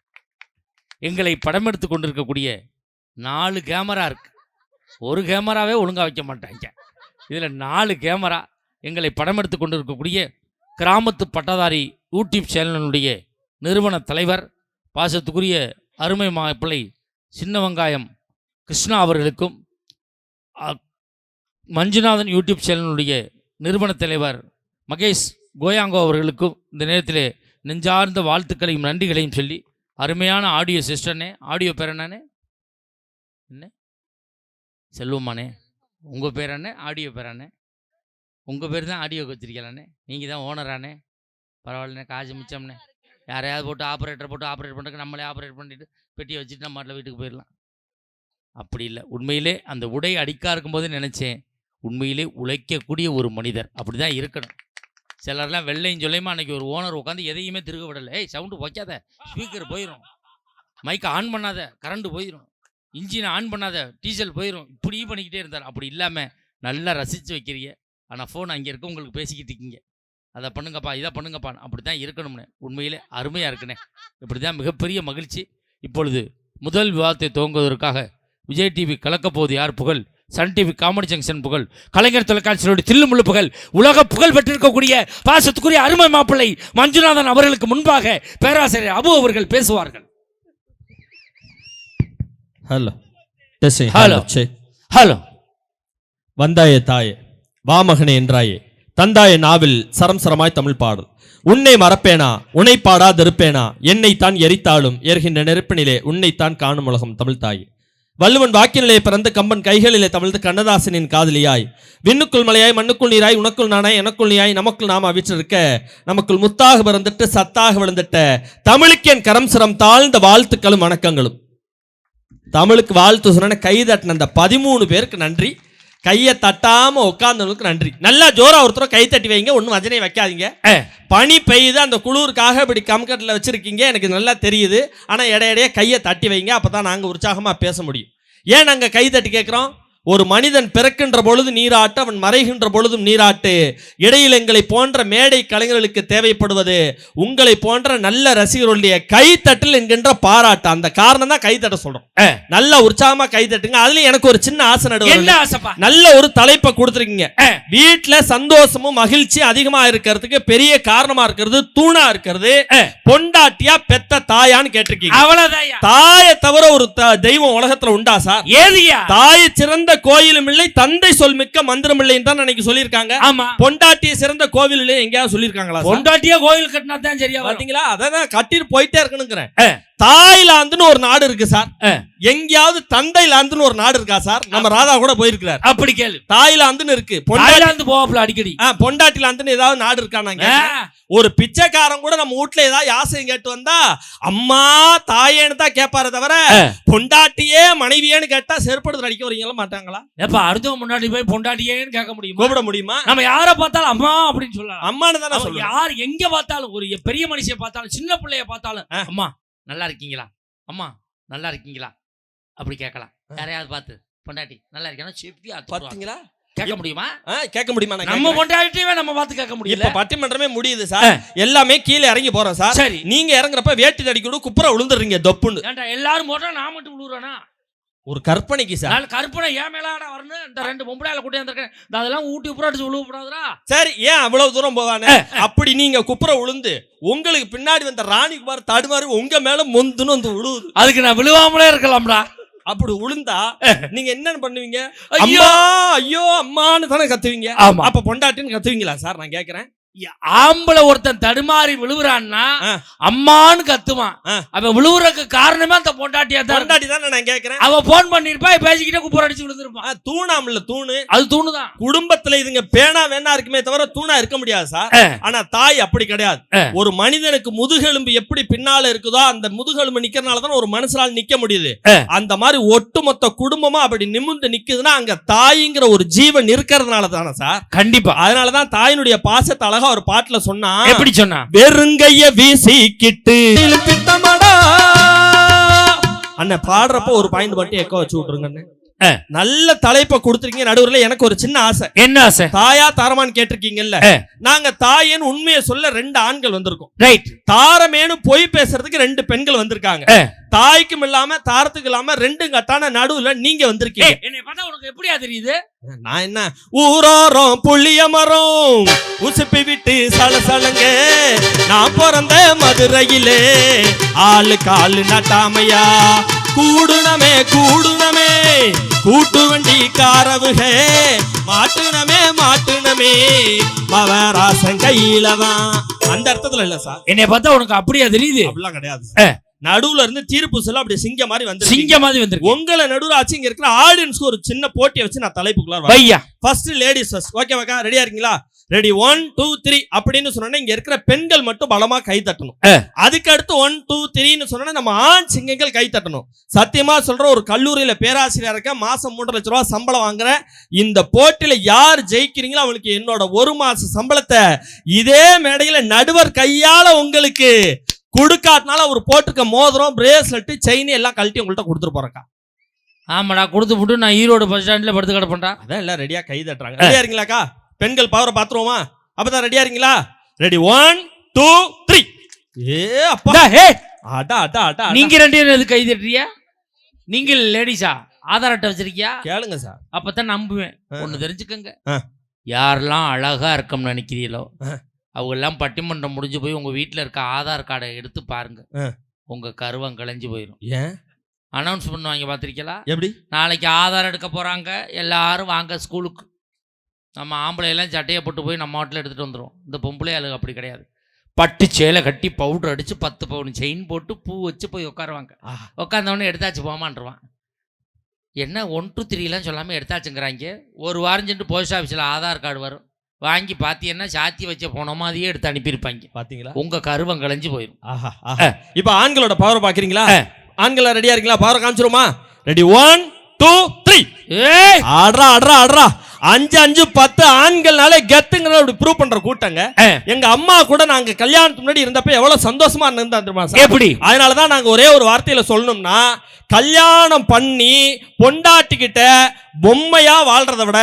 எங்களை படம் எடுத்து கொண்டிருக்கக்கூடிய 4 கேமரா இருக்குது. ஒரு கேமராவே ஒழுங்காக வைக்க மாட்டாங்க. இதில் 4 கேமரா. எங்களை படம் எடுத்து கொண்டிருக்கக்கூடிய கிராமத்து பட்டதாரி யூடியூப் சேனலுடைய நிறுவன தலைவர் பாசத்துக்குரிய அருமை மாப்பிள்ளை சின்ன வெங்காயம் கிருஷ்ணா அவர்களுக்கும், மஞ்சுநாதன் யூடியூப் சேனலுடைய நிறுவன தலைவர் மகேஷ் கோயாங்கோ அவர்களுக்கும் இந்த நேரத்தில் நெஞ்சார்ந்த வாழ்த்துக்களையும் நன்றிகளையும் சொல்லி, அருமையான ஆடியோ சிஸ்டர்னே, ஆடியோ பேர் என்னண்ணே? என்ன செல்வமானே? உங்கள் பேர் என்ன? ஆடியோ பேர் என்ன? உங்கள் பேர் தான் ஆடியோக்கு வச்சிருக்கலானே. நீங்கள் தான் ஓனரானே. பரவாயில்லண்ணே, காசு மிச்சம்னே. யாரையாவது போட்டு ஆப்ரேட்டர் போட்டு ஆப்ரேட் பண்ணுறதுக்கு நம்மளே ஆப்ரேட் பண்ணிவிட்டு பெட்டியை வச்சுட்டு நம்ம மாட்டில் வீட்டுக்கு போயிடலாம். அப்படி இல்லை. உண்மையிலே அந்த உடை அடிக்கா இருக்கும்போது நினச்சேன், உண்மையிலே உழைக்கக்கூடிய ஒரு மனிதர் அப்படி தான் இருக்கணும். சிலர்லாம் வெள்ளையும் சொல்லையுமா அன்றைக்கி ஒரு ஓனர் உட்காந்து எதையுமே திருக விடலை. ஏய் சவுண்டு வைக்காத, ஸ்பீக்கர் போயிடும், மைக்கை ஆன் பண்ணாத, கரண்ட்டு போயிடும், இன்ஜினை ஆன் பண்ணாத, டீசல் போயிடும், இப்படி பண்ணிக்கிட்டே இருந்தார். அப்படி இல்லாமல் நல்லா ரசித்து வைக்கிறீங்க. ஆனால் ஃபோன் அங்கே இருக்க உங்களுக்கு பேசிக்கிட்டு இருக்கீங்க. அதை பண்ணுங்கப்பா, இதை பண்ணுங்கப்பா, அப்படி தான் இருக்கணும்னு. உண்மையிலே அருமையாக இருக்குண்ணே. இப்படி தான் மிகப்பெரிய மகிழ்ச்சி. இப்பொழுது முதல் விவாதத்தை துவங்குவதற்காக விஜய் டிவி கலக்கப்போது யார் புகழ், சன் டிவி காமெடி ஜங்ஷன் புகழ், கலைஞர் தொலைக்காட்சியோட தில்லுமுள்ளு புகழ், உலக புகழ் பெற்றிருக்கக்கூடிய பாசத்துக்குரிய அருமை மாப்பிள்ளை மஞ்சுநாதன் அவர்களுக்கு முன்பாக பேராசிரியர் அபு அவர்கள் பேசுவார்கள். Hello hello hello. வந்தாயே தாயே, வாமகனே என்றாயே, தந்தாய நாவில் சரம் சரமாய் தமிழ் பாடல். உன்னை மறப்பேனா, உன்னை பாடாதிருப்பேனா, என்னைத்தான் எரித்தாலும் எரிகின்ற நெருப்பினிலே உன்னைத்தான் காணும் உலகம் தமிழ் தாயே. வள்ளுவன் வாக்கினிலே பிறந்த கம்பன் கைகளிலே தமிழ்ந்து கண்ணதாசனின் காதலியாய், விண்ணுக்குள் மலையாய் மண்ணுக்குள் நீராய், உனக்குள் நானாய் எனக்குள் நீயாய், நமக்குள் நாம அவிச்சிருக்க, நமக்குள் முத்தாக பிறந்துட்டு சத்தாக விழுந்துட்ட தமிழுக்கு என் கரம் சிரம் தாழ்ந்த வாழ்த்துக்களும் வணக்கங்களும். தமிழுக்கு வாழ்த்து சொன்ன கை தட்டின அந்த 13 பேருக்கு நன்றி. கையை தட்டாம உட்கார்ந்தவங்களுக்கு நன்றி. நல்லா ஜோரா ஒருத்தர் கை தட்டி வைங்க. ஒன்றும் வஜனை வைக்காதீங்க. பனி பெய்யுது, அந்த குளிருக்காக இப்படி கம்கட்டில் வச்சிருக்கீங்க, எனக்கு நல்லா தெரியுது. ஆனால் இடையிடையே கையை தட்டி வைங்க. அப்போ தான் நாங்கள் உற்சாகமாக பேச முடியும். ஏன் நாங்கள் கை தட்டி கேட்குறோம்? ஒரு மனிதன் பிறக்கின்ற பொழுது நீராட்டு, அவன் மறைகின்ற பொழுதும் நீராட்டு. இடையில் எங்களை போன்ற மேடை கலைஞர்களுக்கு தேவைப்படுவது உங்களை போன்ற நல்ல ரசிகர்களுடைய கைத்தட்டல் என்கின்ற பாராட்டு. அந்த காரணம் தான் கைத்தட்ட சொல்றோம். நல்ல உற்சாகமா கைத்தட்டுங்க. அதுலயும் எனக்கு ஒரு சின்ன ஆசை நடுவு, நல்ல ஒரு தலைப்பை கொடுத்துருக்கீங்க. வீட்டுல சந்தோஷமும் மகிழ்ச்சி அதிகமா இருக்கிறதுக்கு பெரிய காரணமா இருக்கிறது, தூணா இருக்கிறது பொண்டாட்டியா பெத்த தாயான்னு கேட்டிருக்கீங்க. அவ்வளவுதான். தாயை தவிர ஒரு தெய்வம் உலகத்துல உண்டா சார்? ஏதியா? தாயை சிறந்த கோயிலும் இல்லை, தந்தை சொல் மிக்க மந்திரம் இல்லைன்னு தான் அன்னைக்கு சொல்லியிருக்காங்க. ஆமா. பொண்டாட்டியை சிறந்த கோவில் இல்லை எங்கேயாவது சொல்லியிருக்காங்களா? பொண்டாட்டியா கோயில் கட்டினா தான் சரியா. பாத்தீங்களா? அதான் கட்டிட்டு போயிட்டே இருக்கணுங்கிறேன். தாய்லாந்துன்னு ஒரு நாடு இருக்கு சார். எங்கேயாவது தந்தைலாந்துன்னு ஒரு நாடு இருக்கா சார்? நம்ம ராதா கூட போயிருக்கிறார். அப்படி கேளு. தாய்லாந்துன்னு இருக்கு. தாய்லாந்து போவாப்ல அடிக்கடி. பொண்டாட்டிலாந்துன்னு ஏதாவது நாடு இருக்கானாங்க? ஒரு பிச்சைக்காரன் கூட நம்ம வீட்டுல ஏதாவது யாசகம் கேட்டு வந்தா அம்மா தாயேன்னு தான் கேட்பாரு தவிர பொண்டாட்டியே மனைவியேன்னு கேட்டா செருப்படுத்து அடிக்க வரீங்களா மாட்டாங்களா? எப்ப அடுத்தவங்க முன்னாடி போய் பொண்டாட்டியேன்னு கேட்க முடியுமா? கூப்பிட முடியுமா? நம்ம யாரை பார்த்தாலும் அம்மா அப்படின்னு சொல்லலாம். அம்மான்னு தானே சொல்லுவோம். யார் எங்க பார்த்தாலும் ஒரு பெரிய மனுஷிய பார்த்தாலும் சின்ன பிள்ளைய பார்த்தாலும் அம்மா நல்லா இருக்கீங்களா, அம்மா நல்லா இருக்கீங்களா அப்படி கேட்கலாம். யாரையாவது பார்த்து பொண்டாட்டி நல்லா இருக்கா பாத்தீங்களா கேட்க முடியுமா? கேட்க முடியுமா? நம்ம பொண்டாட்டியே நம்ம பார்த்து கேட்க முடியல. இப்ப பட்டிமன்றமே முடியுது சார். எல்லாமே கீழே இறங்கி போறோம் சார். சரி, நீங்க இறங்குறப்ப வேட்டி தடிக்கணும் குப்புற விழுந்துடுறீங்க தொப்புன்னு. ஏன்டா எல்லாரும் போட்டா நான் மட்டும் விழுறேனா? ஒரு கற்பனைக்கு சார். கற்பனை ஏன் மேலாட வரணும்? இந்த 2 பொம்பளையால கூட்டி வந்திருக்கேன், அதெல்லாம் ஊட்டி புற அடிச்சு விழுவப்படாதுடா. சரி, ஏன் அவ்வளவு தூரம் போவானே? அப்படி நீங்க குப்புற விழுந்து உங்களுக்கு பின்னாடி வந்த ராணிக்குமார் தடுமாறி உங்க மேல மொந்துன்னு வந்து விழுவுது. அதுக்கு நான் விழுவாமலே இருக்கலாம்டா. அப்படி விழுந்தா நீங்க என்ன பண்ணுவீங்க? ஐயோ ஐயோ அம்மான்னு தானே கத்துவீங்க. அப்ப பொண்டாட்டின்னு கத்துவீங்களா சார்? நான் கேக்குறேன். ஆம்பளை ஒருத்தன் தடுமாறி விழுவுறான்னா அம்மான்னு கத்துவான். அவன் விழுவுறதுக்கு காரணமே அந்த பொண்டாட்டியா தான். பொண்டாட்டி தான் நான் கேக்குறேன். அவ போன் பண்ணிருப்பா, பேசிக்கிட்டே குப்புற அடிச்சு விழுந்திருப்பான். தூணாமல தூணு, அது தூணுதான். குடும்பத்துல இதுங்க பேனா வேணா இருக்குமே தவிர தூணா இருக்க முடியாது சார். ஆனா தாய் அப்படி கிடையாது. ஒரு மனிதனுக்கு முதுகெலும்பு எப்படி பின்னால இருக்குதோ அந்த முதுகெலும்பு நிக்கிறதுனாலதான் ஒரு மனுஷனால நிக்க முடியுது. அந்த மாதிரி ஒட்டுமொத்த குடும்பமா அப்படி நிமிர்ந்து நிக்குதுன்னா அங்க தாய்ங்கிற ஒரு ஜீவன் இருக்கிறதுனால தானே சார். கண்டிப்பா. அதனாலதான் தாயினுடைய பாசத்தை ஒரு பாட்டுல சொன்னா, எப்படி சொன்னா? வெறுங்கைய வீசிக்கிட்டு அண்ணன் பாடுறப்ப ஒரு பாயிண்ட் மட்டும் எக்கோ வச்சு விட்டுருங்க. நல்ல தலைப்பை கொடுத்துருக்கீங்க. நடுவுல எனக்கு ஒரு சின்ன ஆசை. என்ன ஆசை? தாயா தாரமான்னு கேட்டிருக்கீங்கல்ல. நாங்க தாயேன்னு உண்மையை சொல்ல 2 ஆண்கள் வந்திருக்கோம். ரைட். தாரமேனு பொய் பேசுறதுக்கு 2 பெண்கள் வந்திருக்காங்க. தாய்க்கும் இல்லாம தாரத்துக்கு இல்லாம 2 கட்டான நடுவுல நீங்க வந்திருக்கீங்க. என்னை பார்த்தா உனக்கு எப்படியா தெரியுது? நான் என்ன ஊரோரம் புளிய மரம் உசுப்பி விட்டு சலசலங்க நான் பிறந்த மதுரையிலே ஆளு காலு நட்டாமையா கூடுனமே கூடுனமே கூட்டு வண்டி காரவுகே மாட்டுனமே மாட்டுனமே மவராசன் கையிலதான். அந்த அர்த்தத்துல இல்ல சார். என்னை பார்த்தா உனக்கு அப்படியா தெரியுது? அப்படிலாம் கிடையாது. நடுவுல இருந்து தீர்ப்பு சொல்ல அப்படி சிங்க மாதிரி வந்து சிங்க மாதிரி வந்து உங்களை நடுவுல ஆச்சு. இங்க இருக்கிற ஆடியன்ஸ்க்கு ஒரு சின்ன போட்டியை வச்சு நான் தலைப்புக்குள்ள ஃபர்ஸ்ட் லேடிஸ் ஃபர்ஸ்ட். ஓகேவாக்கா? ரெடியா இருக்கீங்களா? ரெடி 1 2 3 அப்படின்னு சொன்னா இங்க இருக்கிற பெண்கள் மட்டும் பலமா கை தட்டணும். அதுக்கு அடுத்து 1 2 3ன்னு சொன்னா நம்ம ஆண் சிங்கங்கள் கை தட்டணும். சத்தியமா சொல்ற ஒரு கல்லூரியில பேராசிரியர் இருக்க, மாசம் 3 லட்சம் ரூபாய் சம்பளம் வாங்குறேன். இந்த போட்டியில யார் ஜெயிக்கிறீங்களோ அவங்களுக்கு என்னோட 1 மாச சம்பளத்தை இதே மேடையில நடுவர் கையால உங்களுக்கு கொடுக்காட்டினால அவர் போட்டுக்க மோதிரம் பிரேஸ்லெட் செயின் எல்லாம் கழட்டி உங்கள்கிட்ட கொடுத்துட்டு போறக்கா. ஆமாடா, கொடுத்து விட்டு நான் ஈரோடு பஸ் ஸ்டாண்ட்ல படுத்து கிடப்பேன்டா. அதான் எல்லாம் ரெடியா கை தட்டுறாங்க. ரெடியா இருக்கீங்களாக்கா? பெண்கள் பவரை பாத்துருவோமா? அப்பதான் ரெடியா இருக்கீங்களா? ரெடி 1 2 3. ஏ அப்பா, அடா அடா அடா. நீங்க 2 பேரும் எது கை தட்டுறியா? நீங்க லேடிஸா? ஆதார் அட்டை வச்சிருக்கியா? கேளுங்க சார், அப்பதான் நம்புவேன். ஒண்ணு தெரிஞ்சுக்கங்க, யாரெல்லாம் அழகா இருக்கணும்னு நினைக்கிறீங்களோ அவங்க எல்லாம் பட்டிமன்றம் முடிஞ்சு போய் உங்க வீட்டுல இருக்க ஆதார் கார்டை எடுத்து பாருங்க, உங்க கருவம் களைஞ்சு போயிடும். ஏன் அனௌன்ஸ் பண்ணுவாங்க பாத்திருக்கீங்களா? எப்படி? நாளைக்கு ஆதார் எடுக்க போறாங்க, எல்லாரும் வாங்க ஸ்கூலுக்கு. நம்ம ஆம்பளை எல்லாம் சட்டையை போட்டு போய் நம்ம வீட்டில் எடுத்துட்டு வந்துடும். இந்த பொம்பளை ஆளுங்க அப்படி கிடையாது. பட்டு சேலை கட்டி பவுடர் அடிச்சு 10 பவுன் செயின் போட்டு பூ வச்சு போய் உட்காருவாங்க. உட்காந்தவொடனே எடுத்தாச்சு போமான்ருவான். என்ன 1 2 3 சொல்லாமல் எடுத்தாச்சுங்கிறாங்க. ஒரு வாரம் சென்று போஸ்ட் ஆஃபீஸில் ஆதார் கார்டு வரும், வாங்கி பார்த்தீங்கன்னா சாத்தி வச்ச போன மாதிரியே எடுத்து அனுப்பியிருப்பாங்க. பார்த்தீங்களா? உங்க கருவம் களைஞ்சு போயிடும். இப்போ ஆண்களோட பவர் பார்க்குறீங்களா? ஆண்களா ரெடியா இருக்கீங்களா? பவர் காமிச்சிருமா? ரெடி 1 2 3. ஆடுறா ஆடுறா ஆடுறா. 5 5 10 ஆண்கள்னாலே கெத்துங்கிற ப்ரூவ் பண்ற கூட்டங்க. எங்க அம்மா கூட நாங்க கல்யாணத்துக்கு முன்னாடி இருந்தப்ப எவ்வளவு சந்தோஷமா இருந்தா எப்படி? அதனாலதான் நாங்க ஒரே ஒரு வார்த்தையில சொல்லணும்னா, கல்யாணம் பண்ணி பொண்டாட்டிக்கிட்ட பொம்மையா வாழ்றதை விட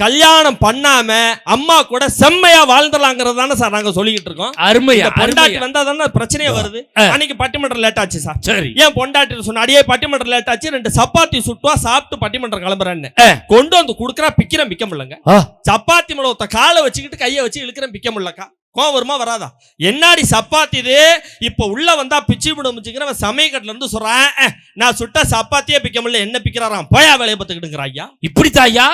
கல்யாணம் பண்ணாம அம்மா கூட செம்மையா வாழ்ந்துடலாங்கிறது தானே சார் நாங்க சொல்லிக்கிட்டு இருக்கோம். அருமையா. பொண்டாட்டி வந்தா தானே பிரச்சனையே வருது. அன்னைக்கு பட்டிமன்றம் லேட் ஆச்சு சார். சரி, ஏன் பொண்டாட்டி சொன்ன அடியே பட்டிமன்றம் லேட் ஆச்சு, 2 சப்பாத்தி சுட்டுவா சாப்பிட்டு பட்டிமன்றம் கிளம்புறேன்னு கொண்டு வந்து குடுக்கறா. பிக்கிறேன் பிக்க முடியலங்க. சப்பாத்தி மேல ஒருத்த காலை வச்சுக்கிட்டு கையை வச்சு இழுக்கிறேன், பிக்க முடியலக்கா. கோவம் வருமா வராதா? என்னாடி சப்பாத்தி இது இப்ப உள்ள வந்தா பிச்சு விடுங்கிற சமயக்கட்டுல இருந்து சொல்றேன், நான் சுட்ட சப்பாத்தியே பிக்க முடியல, என்ன பிக்கிறாராம், போயா வேலையை பார்த்துக்கிட்டுங்கிற ஐயா. இப்படித்தான் ஐயா.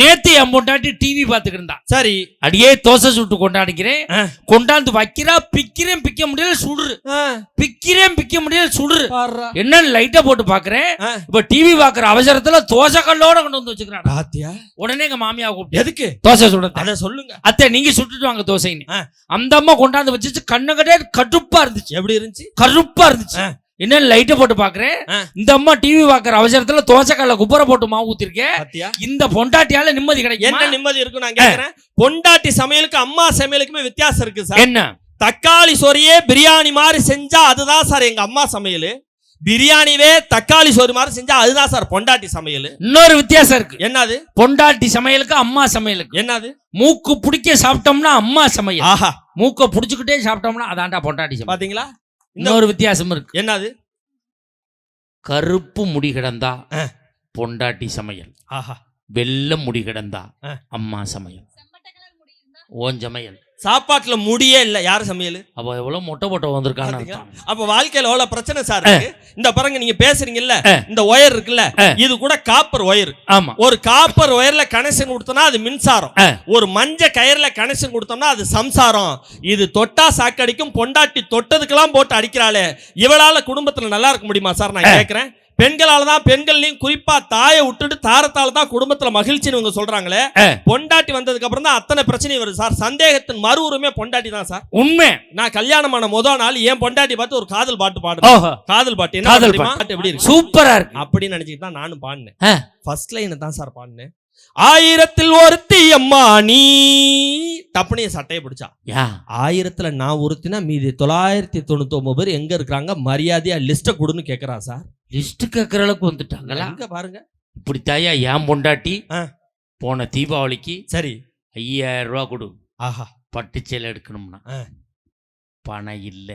நேத்து என் பொண்டாட்டி டிவி பார்த்துக்கிட்டு இருந்தா. சரி, அடியே தோசை சுட்டு கொண்டாடிக்கிறேன், கொண்டாந்து வைக்கிறா, பிக்கிறேன் பிக்க முடியல சுடுறு, பிக்கிறேன் பிக்க முடியல சுடுறு. என்னன்னு லைட்டா போட்டு பாக்குறேன். இப்ப டிவி பாக்குற அவசரத்துல தோசை கல்லோட கொண்டு வந்து வச்சுக்கிறான். உடனே எங்க மாமியா கூப்பிட்டு, எதுக்கு தோசை சுட? அதை சொல்லுங்க அத்தை, நீங்க சுட்டுட்டு வாங்க தோசைன்னு. அந்த அம்மா கொண்டாந்து வச்சுச்சு, கண்ணு கிடையாது, கருப்பா இருந்துச்சு. எப்படி இருந்துச்சு? கருப்பா இருந்துச்சு. என்ன லைட்டை போட்டு பாக்குறேன், இந்த அம்மா டிவி பாக்குற அவசரத்துல தோசைக்கல்ல குப்பரை போட்டு மாவு ஊத்திருக்கேன். இந்த பொண்டாட்டியால நிம்மதி கிடைக்கும். என்ன நிம்மதி இருக்கும் நான் கேக்குறேன். பொண்டாட்டி சமையலுக்கு அம்மா சமையலுக்குமே வித்தியாசம் இருக்கு சார். என்ன? தக்காளி சோறியே பிரியாணி மாதிரி செஞ்சா அதுதான் சார் எங்க அம்மா சமையல். பிரியாணிவே தக்காளி சோறு மாதிரி செஞ்சா அதுதான் சார் பொண்டாட்டி சமையல். இன்னொரு வித்தியாசம் இருக்கு. என்னது? பொண்டாட்டி சமையலுக்கு அம்மா சமையலுக்கு என்னது? மூக்கு பிடிக்க சாப்பிட்டோம்னா அம்மா சமையல். ஆஹா, மூக்க புடிச்சுக்கிட்டே சாப்பிட்டோம்னா அதான்டா பொண்டாட்டி சமையல். பாத்தீங்களா? இன்னொரு வித்தியாசம் இருக்கு. என்னது? கருப்பு முடி கிடந்தா பொண்டாட்டி சமையல். ஆஹா, வெள்ளை முடி கிடந்தா அம்மா சமையல். ஓன் சமையல். சாப்பாட்டுல முடியே இல்ல, யாரு சமையல்? அப்ப எவ்வளவு மொட்டை போட்ட வந்திருக்காங்க. அப்ப வாழ்க்கையில எவ்வளவு பிரச்சனை சார் இருக்கு. இந்த பாருங்க, நீங்க பேசுறீங்கல்ல, இந்த ஒயர் இருக்குல்ல, இது கூட காப்பர் ஒயர். ஆமா. ஒரு காப்பர் ஒயர்ல கனெக்ஷன் கொடுத்தோம்னா அது மின்சாரம். ஒரு மஞ்ச கயிறுல கனெக்ஷன் கொடுத்தோம்னா அது சம்சாரம். இது தொட்டா சாக்கடிக்கும். பொண்டாட்டி தொட்டதுக்கெல்லாம் போட்டு அடிக்கிறாளே, இவளால குடும்பத்துல நல்லா இருக்க முடியுமா சார்? நான் கேக்குறேன். பெண்களால தான், பெண்கள்லையும் குறிப்பா தாயை விட்டுட்டு தாரத்தால தான் குடும்பத்துல மகிழ்ச்சின்னு இவங்க சொல்றாங்களே. பொண்டாட்டி வந்ததுக்கு அப்புறம் தான் அத்தனை பிரச்சனையும் வருது சார். சந்தேகத்தின் மறு உரிமை பொண்டாட்டி தான் சார். உண்மை. நான் கல்யாணமான முதல் நாள் என் பொண்டாட்டி பார்த்து ஒரு காதல் பாட்டு பாடுறேன். காதல் பாட்டு என்ன தெரியுமா? எப்படி இருக்கு? சூப்பரா இருக்கு. அப்படின்னு நினைச்சிட்டு தான் நானும் பாடினேன். ஃபர்ஸ்ட் லைன் தான் சார் பாடினேன். 1000ல் ஒருத்தி அம்மா நீ, டப்புனு சட்டையை பிடிச்சா. 1000ல் நான் ஒருத்தினா மீதி 999 பேர் எங்க இருக்கிறாங்க, மரியாதையா லிஸ்ட கொடுன்னு கேக்குறா சார். லிஸ்ட் கேட்கற அளவுக்கு வந்துட்டாங்களா? எங்க பாருங்க. இப்படி தாயா என் பொண்டாட்டி போன தீபாவளிக்கு சரி 5000 ரூபாய் கொடு, ஆஹா, பட்டுச்சேலை எடுக்கணும்னா பணம் இல்ல,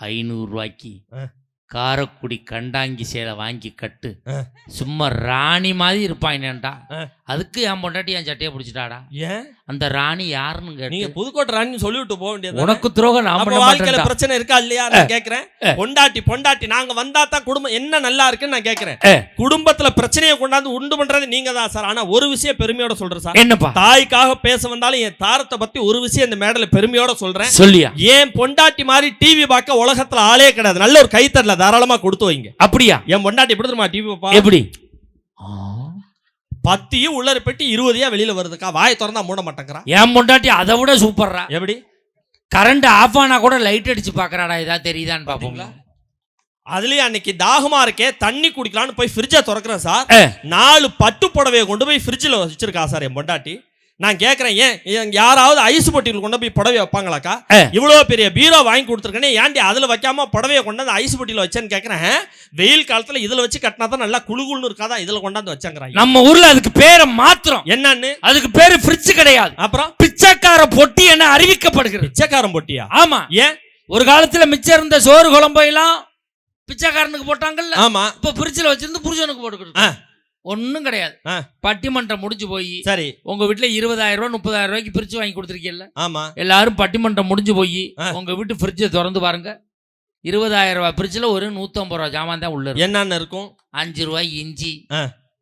500 ரூபாய்க்கு காரக்குடி கண்டாங்கி சேலை வாங்கி கட்டு, சும்மா ராணி மாதிரி இருப்பாங்கடா. அதுக்கு என் பொண்டாட்டி என் சட்டையை பிடிச்சிட்டாடா. ஏன்? அந்த ராணி யாருன்னு கேட்டு நீங்க புதுக்கோட்டை ராணி சொல்லிவிட்டு போக வேண்டியது. உனக்கு துரோகம் நான் பண்ண வாழ்க்கையில மாட்டேன். பிரச்சனை இருக்கா இல்லையா நான் கேக்குறேன். பொண்டாட்டி நாங்க வந்தா தான் குடும்பம் என்ன நல்லா இருக்குன்னு நான் கேக்குறேன். குடும்பத்துல பிரச்சனையை கொண்டாந்து உண்டு பண்றது நீங்க தான் சார். ஆனா ஒரு விஷயம் பெருமையோட சொல்றேன் சார். என்னப்பா? தாய்க்காக பேச வந்தாலும் என் தாரத்தை பத்தி ஒரு விஷயம் இந்த மேடையில பெருமையோட சொல்றேன். சொல்லியா? ஏன் பொண்டாட்டி மாதிரி டிவி பார்க்க உலகத்துல ஆளே கிடையாது. நல்ல ஒரு கைத்தறல தாராளமா கொடுத்து வைங்க. அப்படியா? என் பொண்டாட்டி எப்படி தெரியுமா டிவி பாப்பா? எப்படி? 10 உள்ளர பெட்டி 20 வெளியில வருதுக்கா. வாயை திறந்தா மூட மாட்டேங்கிறா. என் பொண்டாட்டி அதை விட சூப்பர்ரா. எப்படி? கரண்ட் ஆஃப் ஆனா கூட லைட் அடிச்சு பாக்குறாடா, இதா தெரியுதான்னு பாப்போங்களா? அதுலயும் அன்னைக்கு தாகமா இருக்கே, தண்ணி குடிக்கலான்னு போய் ஃப்ரிட்ஜை திறக்கிறேன் சார். 4 பட்டு புடவையை கொண்டு போய் ஃப்ரிட்ஜில் வச்சிருக்கா சார் என் பொண்டாட்டி. நான் கேட்கறேன், ஏன் யாராவது ஐஸ் பொட்டியில் கொண்டு போய் புடவை வைப்பாங்களாக்கா? இவ்வளவு பெரிய பீரோ வாங்கி கொடுத்துருக்கேனே, ஏன்டி அதுல வைக்காம புடவையை கொண்டாந்து ஐஸ் பொட்டியில் வச்சேன்னு கேட்கறேன். வெயில் காலத்துல இதுல வச்சு கட்டினா தான் நல்லா குளுகுள்னு இருக்காதா, இதுல கொண்டாந்து வச்சாங்கிறாங்க. நம்ம ஊர்ல அதுக்கு பேரை மாத்திரம் என்னன்னு, அதுக்கு பேரு ஃப்ரிட்ஜ் கிடையாது. அப்புறம் பிச்சைக்கார பொட்டி என்ன அறிவிக்கப்படுகிறது. பிச்சைக்காரன் பொட்டியா? ஆமா. ஏன்? ஒரு காலத்துல மிச்சம் இருந்த சோறு குழம்பையெல்லாம் பிச்சைக்காரனுக்கு போட்டாங்கல்ல. ஆமா. இப்ப ஃப்ரிட்ஜ்ல வச்சிருந்து புருஷனுக்கு போட்டுக்கிட்டு ஒன்னும் கிடையாது. பட்டிமன்றம் முடிஞ்சு போய் சரி உங்க வீட்டுல 20,000 ரூபாய் 30,000 ரூபாய்க்கு பிரிச்சு வாங்கி கொடுத்துருக்கீங்கல்ல. ஆமா. எல்லாரும் பட்டிமன்றம் முடிஞ்சு போய் உங்க வீட்டு ஃப்ரிட்ஜை திறந்து பாருங்க. 20,000 ரூபாய் பிரிட்ஜ்ல ஒரு 150 ரூபாய் ஜாமான் தான் உள்ள. என்னன்னு இருக்கும்? 5 ரூபாய் இஞ்சி,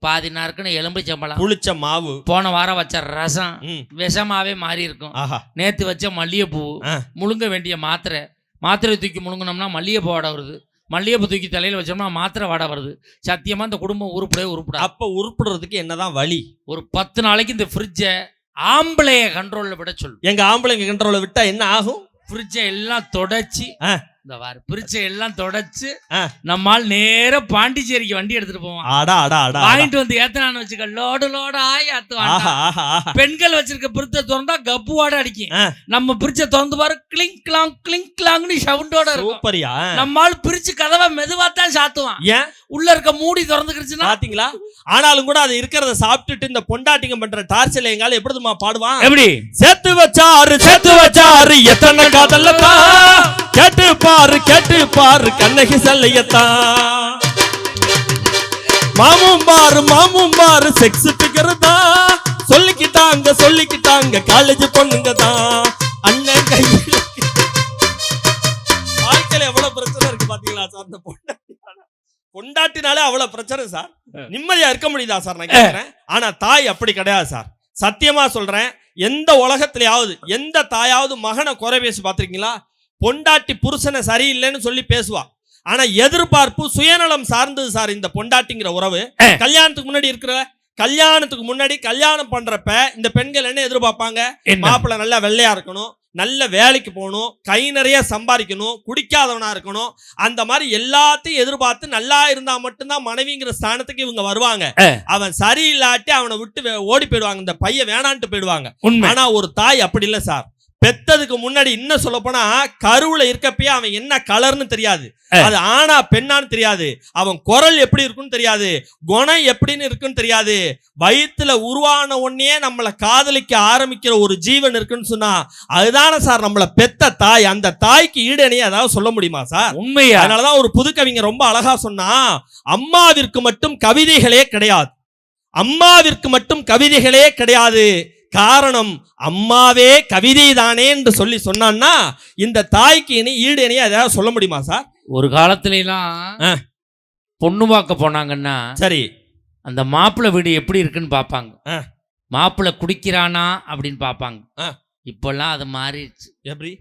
பாதி நாருக்குன்னு எலும்பு சம்பளம், புளிச்ச மாவு, போன வாரம் வச்ச ரசம் விஷமாவே மாறி இருக்கும். நேத்து வச்ச மல்லிகைப்பூ, முழுங்க வேண்டிய மாத்திரை தூக்கி முழுங்கினோம்னா மல்லிகைப்பூ வாடை வருது. மல்லிகைப்பூ தூக்கி தலையில வச்சோம்னா மாத்திரை வாடை வருது. சத்தியமா இந்த குடும்பம் உருப்பட. அப்ப உருப்படுறதுக்கு என்னதான் வழி? ஒரு 10 நாளைக்கு இந்த ஃப்ரிட்ஜை ஆம்பளைய கண்ட்ரோல்ல விட சொல்லு. எங்க ஆம்பளைங்க கண்ட்ரோல்ல விட்டா என்ன ஆகும்? ஃப்ரிட்ஜை எல்லாம் தொடச்சி இந்த வார பிரிச்ச எல்லாம் தொடச்சு நம்மால் நேர பாண்டிச்சேரிக்கு வண்டி எடுத்துட்டு போவான். வாங்கிட்டு வந்து ஏத்தனான்னு வச்சுக்க, லோடா ஏத்துவான். பெண்கள் வச்சிருக்க பிரிச்ச திறந்தா கப்பு வாட அடிக்கும். நம்ம பிரிச்ச திறந்து பாரு, கிளிங் கிளாங்னு சவுண்டோட இருக்கும். நம்மால் பிரிச்சு கதவை மெதுவா தான் சாத்துவான். ஏன்? உள்ள இருக்க மூடி திறந்துக்கிடுச்சுன்னா பாத்தீங்களா? ஆனாலும் கூட அது இருக்கிறத சாப்பிட்டுட்டு இந்த பொண்டாட்டிங்க பண்ற டார்ச்சல் எங்கால எப்படிமா பாடுவான்? எப்படி? செத்து வச்சாரு எத்தனை காதல்லத்தா, கேட்டு பாரு கண்ணகி செல்லையத்தான். மாமும் பாரு செக்ஸ் பிகர்தா, சொல்லிக்கிட்டாங்க காலேஜ் பொண்ணுங்க தான். அண்ணன் கையில் வாழ்க்கையில எவ்வளவு பிரச்சனை இருக்கு பாத்தீங்களா சார்? அந்த பொண்டாட்டினாலே அவ்வளவு பிரச்சனை சார். நிம்மதியா இருக்க முடியுதா சார் நான் கேட்கிறேன். ஆனா தாய் அப்படி கிடையாது சார். சத்தியமா சொல்றேன், எந்த உலகத்திலேயாவது எந்த தாயாவது மகனை குறை பேசி பார்த்திருக்கீங்களா? பொண்டாட்டி புருஷனை சரியில்லைன்னு சொல்லி பேசுவா. ஆனா எதிர்பார்ப்பு சுயநலம் சார்ந்தது சார் இந்த பொண்டாட்டிங்கிற உறவு. கல்யாணத்துக்கு முன்னாடி கல்யாணம் பண்றப்ப இந்த பெண்கள் என்ன எதிர்பார்ப்பாங்க? மாப்பிள்ளை நல்லா வெள்ளையா இருக்கணும், நல்ல வேலைக்கு போகணும், கை நிறைய சம்பாதிக்கணும், குடிக்காதவனா இருக்கணும், அந்த மாதிரி எல்லாத்தையும் எதிர்பார்த்து நல்லா இருந்தா மட்டும்தான் மனைவிங்கிற ஸ்தானத்துக்கு இவங்க வருவாங்க. அவன் சரியில்லாட்டி அவனை விட்டு ஓடி போயிடுவாங்க, இந்த பையன் வேணான்ட்டு போயிடுவாங்க. ஆனா ஒரு தாய் அப்படி இல்லை சார். பெத்ததுக்கு முன்னாடி இன்னும் சொல்ல போனா கருவுல இருக்கப்பயே அவன் என்ன கலர்னு தெரியாது, அது ஆனா பெண்ணான்னு தெரியாது, அவன் குரல் எப்படி இருக்குன்னு தெரியாது, குணம் எப்படின்னு இருக்குன்னு தெரியாது. வயிற்றுல உருவான உடனே நம்மளை காதலிக்க ஆரம்பிக்கிற ஒரு ஜீவன் இருக்குன்னு சொன்னா அதுதானே சார் நம்மளை பெத்த தாய். அந்த தாய்க்கு ஈடணையே அதாவது சொல்ல முடியுமா சார்? உண்மையா? அதனாலதான் ஒரு புது கவிஞர் ரொம்ப அழகா சொன்னா, அம்மாவிற்கு மட்டும் கவிதைகளே கிடையாது, அம்மாவிற்கு மட்டும் கவிதைகளே கிடையாது, காரணம் அம்மாவே கவிதை தானே என்று சொல்லி சொன்னான்னா இந்த தாய்க்கு இனி ஈடு இணைய ஏதாவது சொல்ல முடியுமா சார்? ஒரு காலத்துல எல்லாம் பொண்ணு பார்க்க போனாங்கன்னா சரி, அந்த மாப்பிள்ளை வீடு எப்படி இருக்குன்னு பார்ப்பாங்க, மாப்பிள்ளை குடிக்கிறானா அப்படின்னு பார்ப்பாங்க. இப்பெல்லாம் அது மாறிடுச்சு. எப்படி?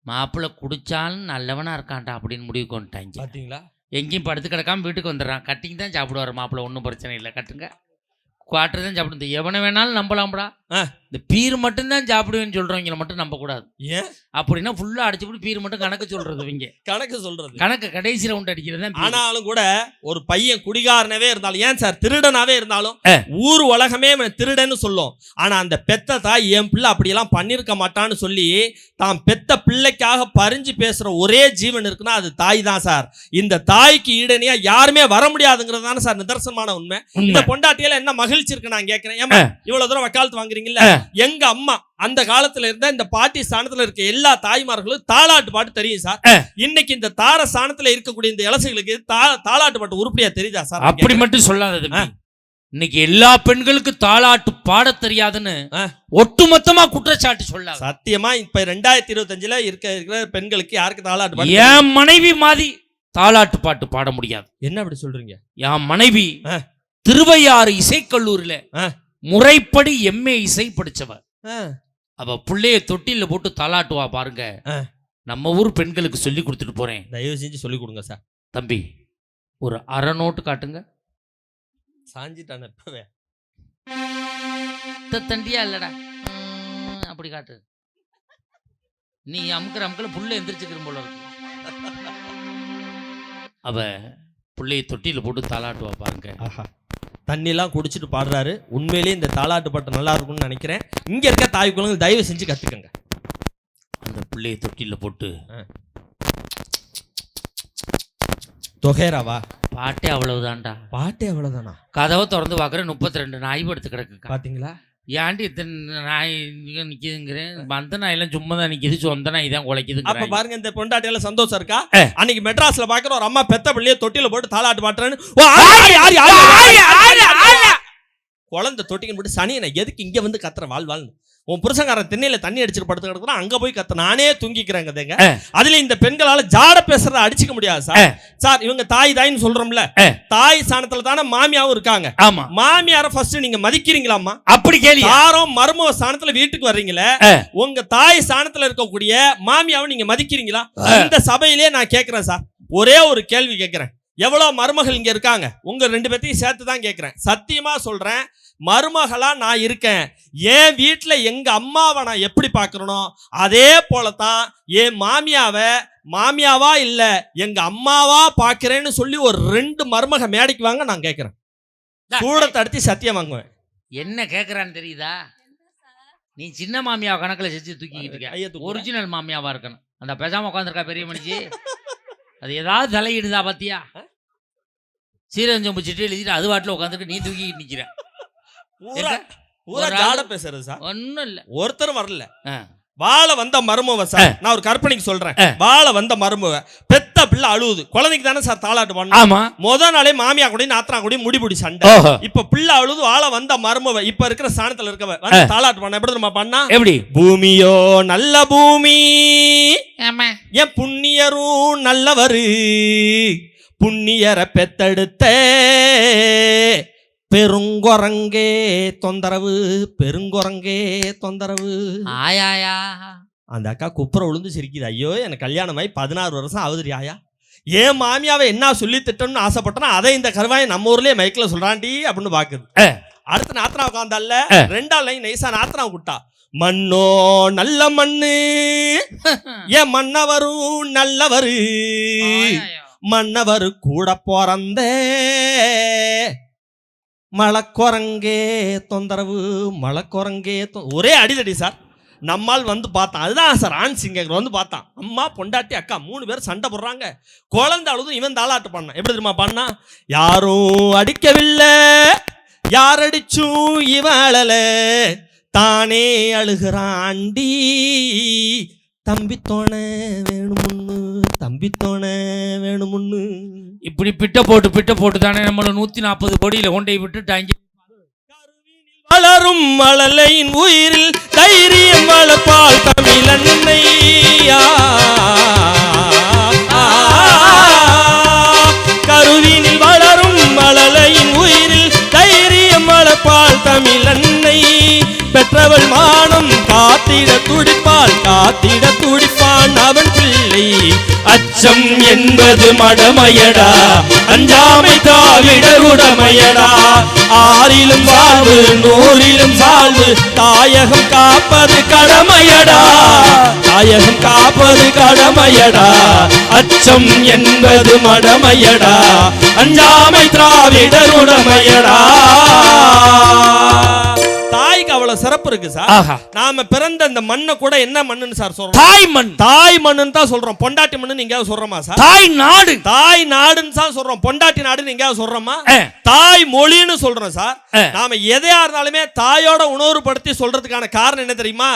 மாப்பிள்ளை குடிச்சாலும் நல்லவனா இருக்கான்டா அப்படின்னு முடிவு கொண்டுட்டாங்க. பார்த்தீங்களா? எங்கேயும் படுத்து கிடக்காம வீட்டுக்கு வந்துடுறான், கட்டிங் தான் சாப்பிடுவார் மாப்பிள்ளை, ஒன்றும் பிரச்சனை இல்லை, கட்டுங்க குவாட்டர் தான் சாப்பிடுது, எவனை வேணாலும் நம்பலாம்டா, இந்த பீர் மட்டும்தான் சாப்பிடுவேன்னு சொல்றவங்களை மட்டும் நம்ப கூடாது. ஏன் அப்படின்னா ஃபுல்லா அடிச்சுட்டு பீர் மட்டும் கணக்கு சொல்றது, இவங்க கணக்கு சொல்றது, கணக்கு கடைசி ரவுண்ட் அடிக்கிறது. ஆனாலும் கூட ஒரு பையன் குடிகாரனவே இருந்தாலும், ஏன் சார் திருடனாவே இருந்தாலும் ஊர் உலகமே திருடன்னு சொல்லும். ஆனா அந்த பெத்த தாய் என் பிள்ளை அப்படியெல்லாம் பண்ணிருக்க மாட்டான்னு சொல்லி தான் பெத்த பிள்ளைக்காக பறிஞ்சு பேசுற ஒரே ஜீவன் இருக்குன்னா அது தாய் தான் சார். இந்த தாய்க்கு ஈடனையா யாருமே வர முடியாதுங்கிறது தானே சார் நிதர்சனமான உண்மை. இந்த பொண்டாட்டியில என்ன மகிழ்ச்சி இருக்கு நான் கேட்கிறேன். ஏமா இவ்வளவு தூரம் வக்காலத்து வாங்குறீங்கல்ல, எங்க அம்மா அந்த காலத்துல இருந்த இந்த பாட்டி ஸ்தானத்துல இருக்க எல்லா தாய்மார்களும் தாலாட்டு பாட்டு தெரியும் சார். இன்னைக்கு இந்த தார ஸ்தானத்துல இருக்கக்கூடிய இந்த இலசுகளுக்கு தாலாட்டு பாட்டு உருப்படியா தெரியுதா சார்? அப்படி மட்டும் சொல்லாதது. இன்னைக்கு எல்லா பெண்களுக்கு தாலாட்டு பாட தெரியாதுன்னு ஒட்டுமொத்தமா குற்றச்சாட்டு சொல்லாத. சத்தியமா இப்ப 2025 இருக்கிற பெண்களுக்கு யாருக்கு தாலாட்டு பாட்டு? என் மனைவி மாதிரி தாலாட்டு பாட்டு பாட முடியாது. என்ன அப்படி சொல்றீங்க? என் மனைவி திருவையாறு இசைக்கல்லூரில முறைப்படி MA இசை படிச்சவர். அவ பிள்ளைய தொட்டில போட்டு தாலாட்டுவா பாருங்க. நம்ம ஊர் பெண்களுக்கு சொல்லி கொடுத்துட்டு போறேன், தயவு செஞ்சு சொல்லி கொடுங்க சார். தம்பி ஒரு அரை நோட்டு காட்டுங்க. சாஞ்சிட்டான இப்பவே தண்டியா இல்லடா அப்படி காட்டு. நீ அமுக்கிற புள்ள எந்திரிச்சுக்கிற போல இருக்கு. அவ பிள்ளைய தொட்டில போட்டு தாலாட்டுவா பாருங்க. தண்ணிலாம் குடிச்சிட்டு பாடுறாரு. உண்மையிலேயே இந்த தாலாட்டு பாட்டு நல்லா இருக்கும்னு நினைக்கிறேன். இங்க இருக்க தாய் குழந்தைகள் தயவு செஞ்சு கத்துக்கங்க. அந்த பிள்ளைய தொட்டில போட்டு தொகைராவா பாட்டே அவ்வளவுதான்டா. பாட்டே அவ்வளவுதானா? கதவை திறந்து பார்க்குற 32 நாய் படுத்து கிடக்கு. பாத்தீங்களா? ஏன்டி இத்தனை நாய் நிக்குதுங்கிறேன். அந்த நாயெல்லாம் சும்மா தான் நிக்குது, சொந்த நாய் தான் குலைக்குது. அப்ப பாருங்க இந்த பொண்டாட்டியில சந்தோஷம் இருக்கா? அன்னைக்கு மெட்ராஸ்ல பாக்குற ஒரு அம்மா பெத்த பிள்ளைய தொட்டில போட்டு தாலாட்டு பாட்டுறேன்னு குழந்தை தொட்டிக்கு போட்டு சனியனை எதுக்கு இங்க வந்து கத்துற வாழ் உன் புருஷங்காரன் திண்ணையில தண்ணி அடிச்சுட்டு படுத்து கிடக்குறான், அங்க போய் கத்த நானே தூங்கிக்கிறேங்க. அதுல இந்த பெண்களால ஜாட பேசுறத அடிச்சுக்க முடியாது சார். சார் இவங்க தாய் தாய்ன்னு சொல்றோம்ல, தாய் ஸ்தானத்துல தானே மாமியாவும் இருக்காங்க. ஆமா, மாமியார ஃபர்ஸ்ட் நீங்க மதிக்கிறீங்களாமா? அப்படி கேள்வி. யாரும் மருமக ஸ்தானத்துல வீட்டுக்கு வர்றீங்களே, உங்க தாய் ஸ்தானத்துல இருக்கக்கூடிய மாமியாவை நீங்க மதிக்கிறீங்களா? இந்த சபையிலே நான் கேட்கிறேன் சார், ஒரே ஒரு கேள்வி கேட்கிறேன். எவ்வளவு மருமகள் இங்க இருக்காங்க, உங்க 2 பேர்த்தையும் சேர்த்து தான் கேட்கிறேன். சத்தியமா சொல்றேன், மருமகளா நான் இருக்கேன். என் வீட்டுல எங்க அம்மாவை நான் எப்படி பாக்குறனோ அதே போலதான் என் மாமியாவா இல்ல எங்க அம்மாவா பாக்குறேன்னு சொல்லி ஒரு 2 மருமக மேடைக்கு வாங்க நான் கேட்கிறேன். சூடத்தை அடுத்து சத்தியம் வாங்குவேன். என்ன கேட்கறான்னு தெரியுதா? நீ சின்ன மாமியா கணக்குல செஞ்சு தூக்கிக்கிட்டு இருக்க, ஒரிஜினல் மாமியாவா இருக்கணும். அந்த பேசாம உட்காந்துருக்கா பெரிய மனுஷி, அது ஏதாவது தலையிடுதா பாத்தியா? சீரஞ்சம்பு சிட்டி எழுதிட்டு அது வாட்டில் உட்காந்துட்டு நீ தூக்கிட்டு நிக்கிற. பேசுறது சார் ஒன்னும் இல்ல. ஒருத்தர் வரல. வாழ வந்த மருமவ சார், நான் ஒரு கற்பனைக்கு சொல்றேன். வாழ வந்த மருமவ பெத்த பிள்ளை அழுவுது. குழந்தைக்கு தானே சார் தாலாட்டு பண்ணணும். ஆமா, முத நாளே மாமியா கூட நாத்தனா கூட முடிபுடி சண்டை. இப்ப பிள்ளை அழுது வாழ வந்த மருமவ இப்ப இருக்கிற ஸ்தானத்துல இருக்கவ வந்து தாலாட்டு பண்ண எப்படி தெரியுமா பண்ணா? எப்படி? பூமியோ நல்ல பூமி, என் புண்ணியரும் நல்லவரு, புண்ணியரை பெத்தெடுத்த பெருங்குரங்கே தொந்தரவு, பெருங்குரங்கே தொந்தரவு. ஆயாயா அந்த அக்கா குப்புற விழுந்து சிரிக்குது. ஐயோ எனக்கு கல்யாணமாயி 16 வருஷம் ஆகுதுரி ஆயா, ஏன் மாமியாவை என்ன சொல்லி திட்டணும்னு ஆசைப்பட்டனா அதை இந்த கருவாயை நம்ம ஊர்லயே மைக்கில் சொல்றாண்டி அப்படின்னு பாக்குது. அடுத்து நாத்தனா உட்காந்தால 2ஆம் லைன் நைசா நாத்தனா விட்டா, மண்ணோ நல்ல மண்ணு என் மன்னவரும் நல்லவரு மன்னவர் கூட பிறந்த மலைக்குரங்கே தொந்தரவு மலைக்குரங்கே ஒரே அடிதடி சார். நம்மால் வந்து பார்த்தான். அதுதான் சார் ஆண் சிங்கர் வந்து பார்த்தான். அம்மா பொண்டாட்டி அக்கா 3 பேர் சண்டை போடுறாங்க. குழந்தை அழுதும் இவன் தாளாட்டு பண்ணான். எப்படி தெரியுமா பண்ணா? யாரும் அடிக்கவில்லை, யார் அடிச்சும் இவன் அழல, தானே அழுகிறாண்டி, தம்பித்தோண வேணுமுன்னு தம்பித்தோண வேணுமுன்னு. இப்படி பிட்ட போட்டு தானே நம்மள 140 கோடியில கொண்டை விட்டுட்டாங்க. வளரும் மழலையின் உயிரில் தைரியம் வளர்ப்பால் தமிழன்னை. கருவினில் வளரும் மழலையின் உயிரில் தைரியம் வளர்ப்பால் தமிழன்னை. பெற்றவள் மானம் காத்திட துடிப்பால் காத்திட துடிப்பான் அவன் பிள்ளை. அச்சம் என்பது மடமையடா, அஞ்சாமை தாவிடர் உடமையடா. ஆறிலும் வாழ்வு நூறிலும் வாழ்வு, தாயகம் காப்பது கடமையடா, தாயகம் காப்பது கடமையடா. அச்சம் என்பது மடமையடா, அஞ்சாமை திராவிடர் உடமையடா. தாய்க்கு அவ்வளவு சிறப்பு இருக்கு சார். நாம பிறந்த இந்த மண்ணை கூட என்ன மண்ணுன்னு சார் சொல்றோம்? தாய் மண். தாய் மண்ணுன்னு தான் சொல்றோம். பொண்டாட்டி மண்ணுன்னு எங்கேயாவது சொல்றோமா சார்? தாய் நாடு. தாய் நாடுன்னு தான் சொல்றோம். பொண்டாட்டி நாடுன்னு எங்கேயாவது சொல்றோமா? தாய் மொழின்னு சொல்றோம் சார். நாம எதையா இருந்தாலுமே தாயோட உணர்வுபடுத்தி சொல்றதுக்கான காரணம் என்ன தெரியுமா?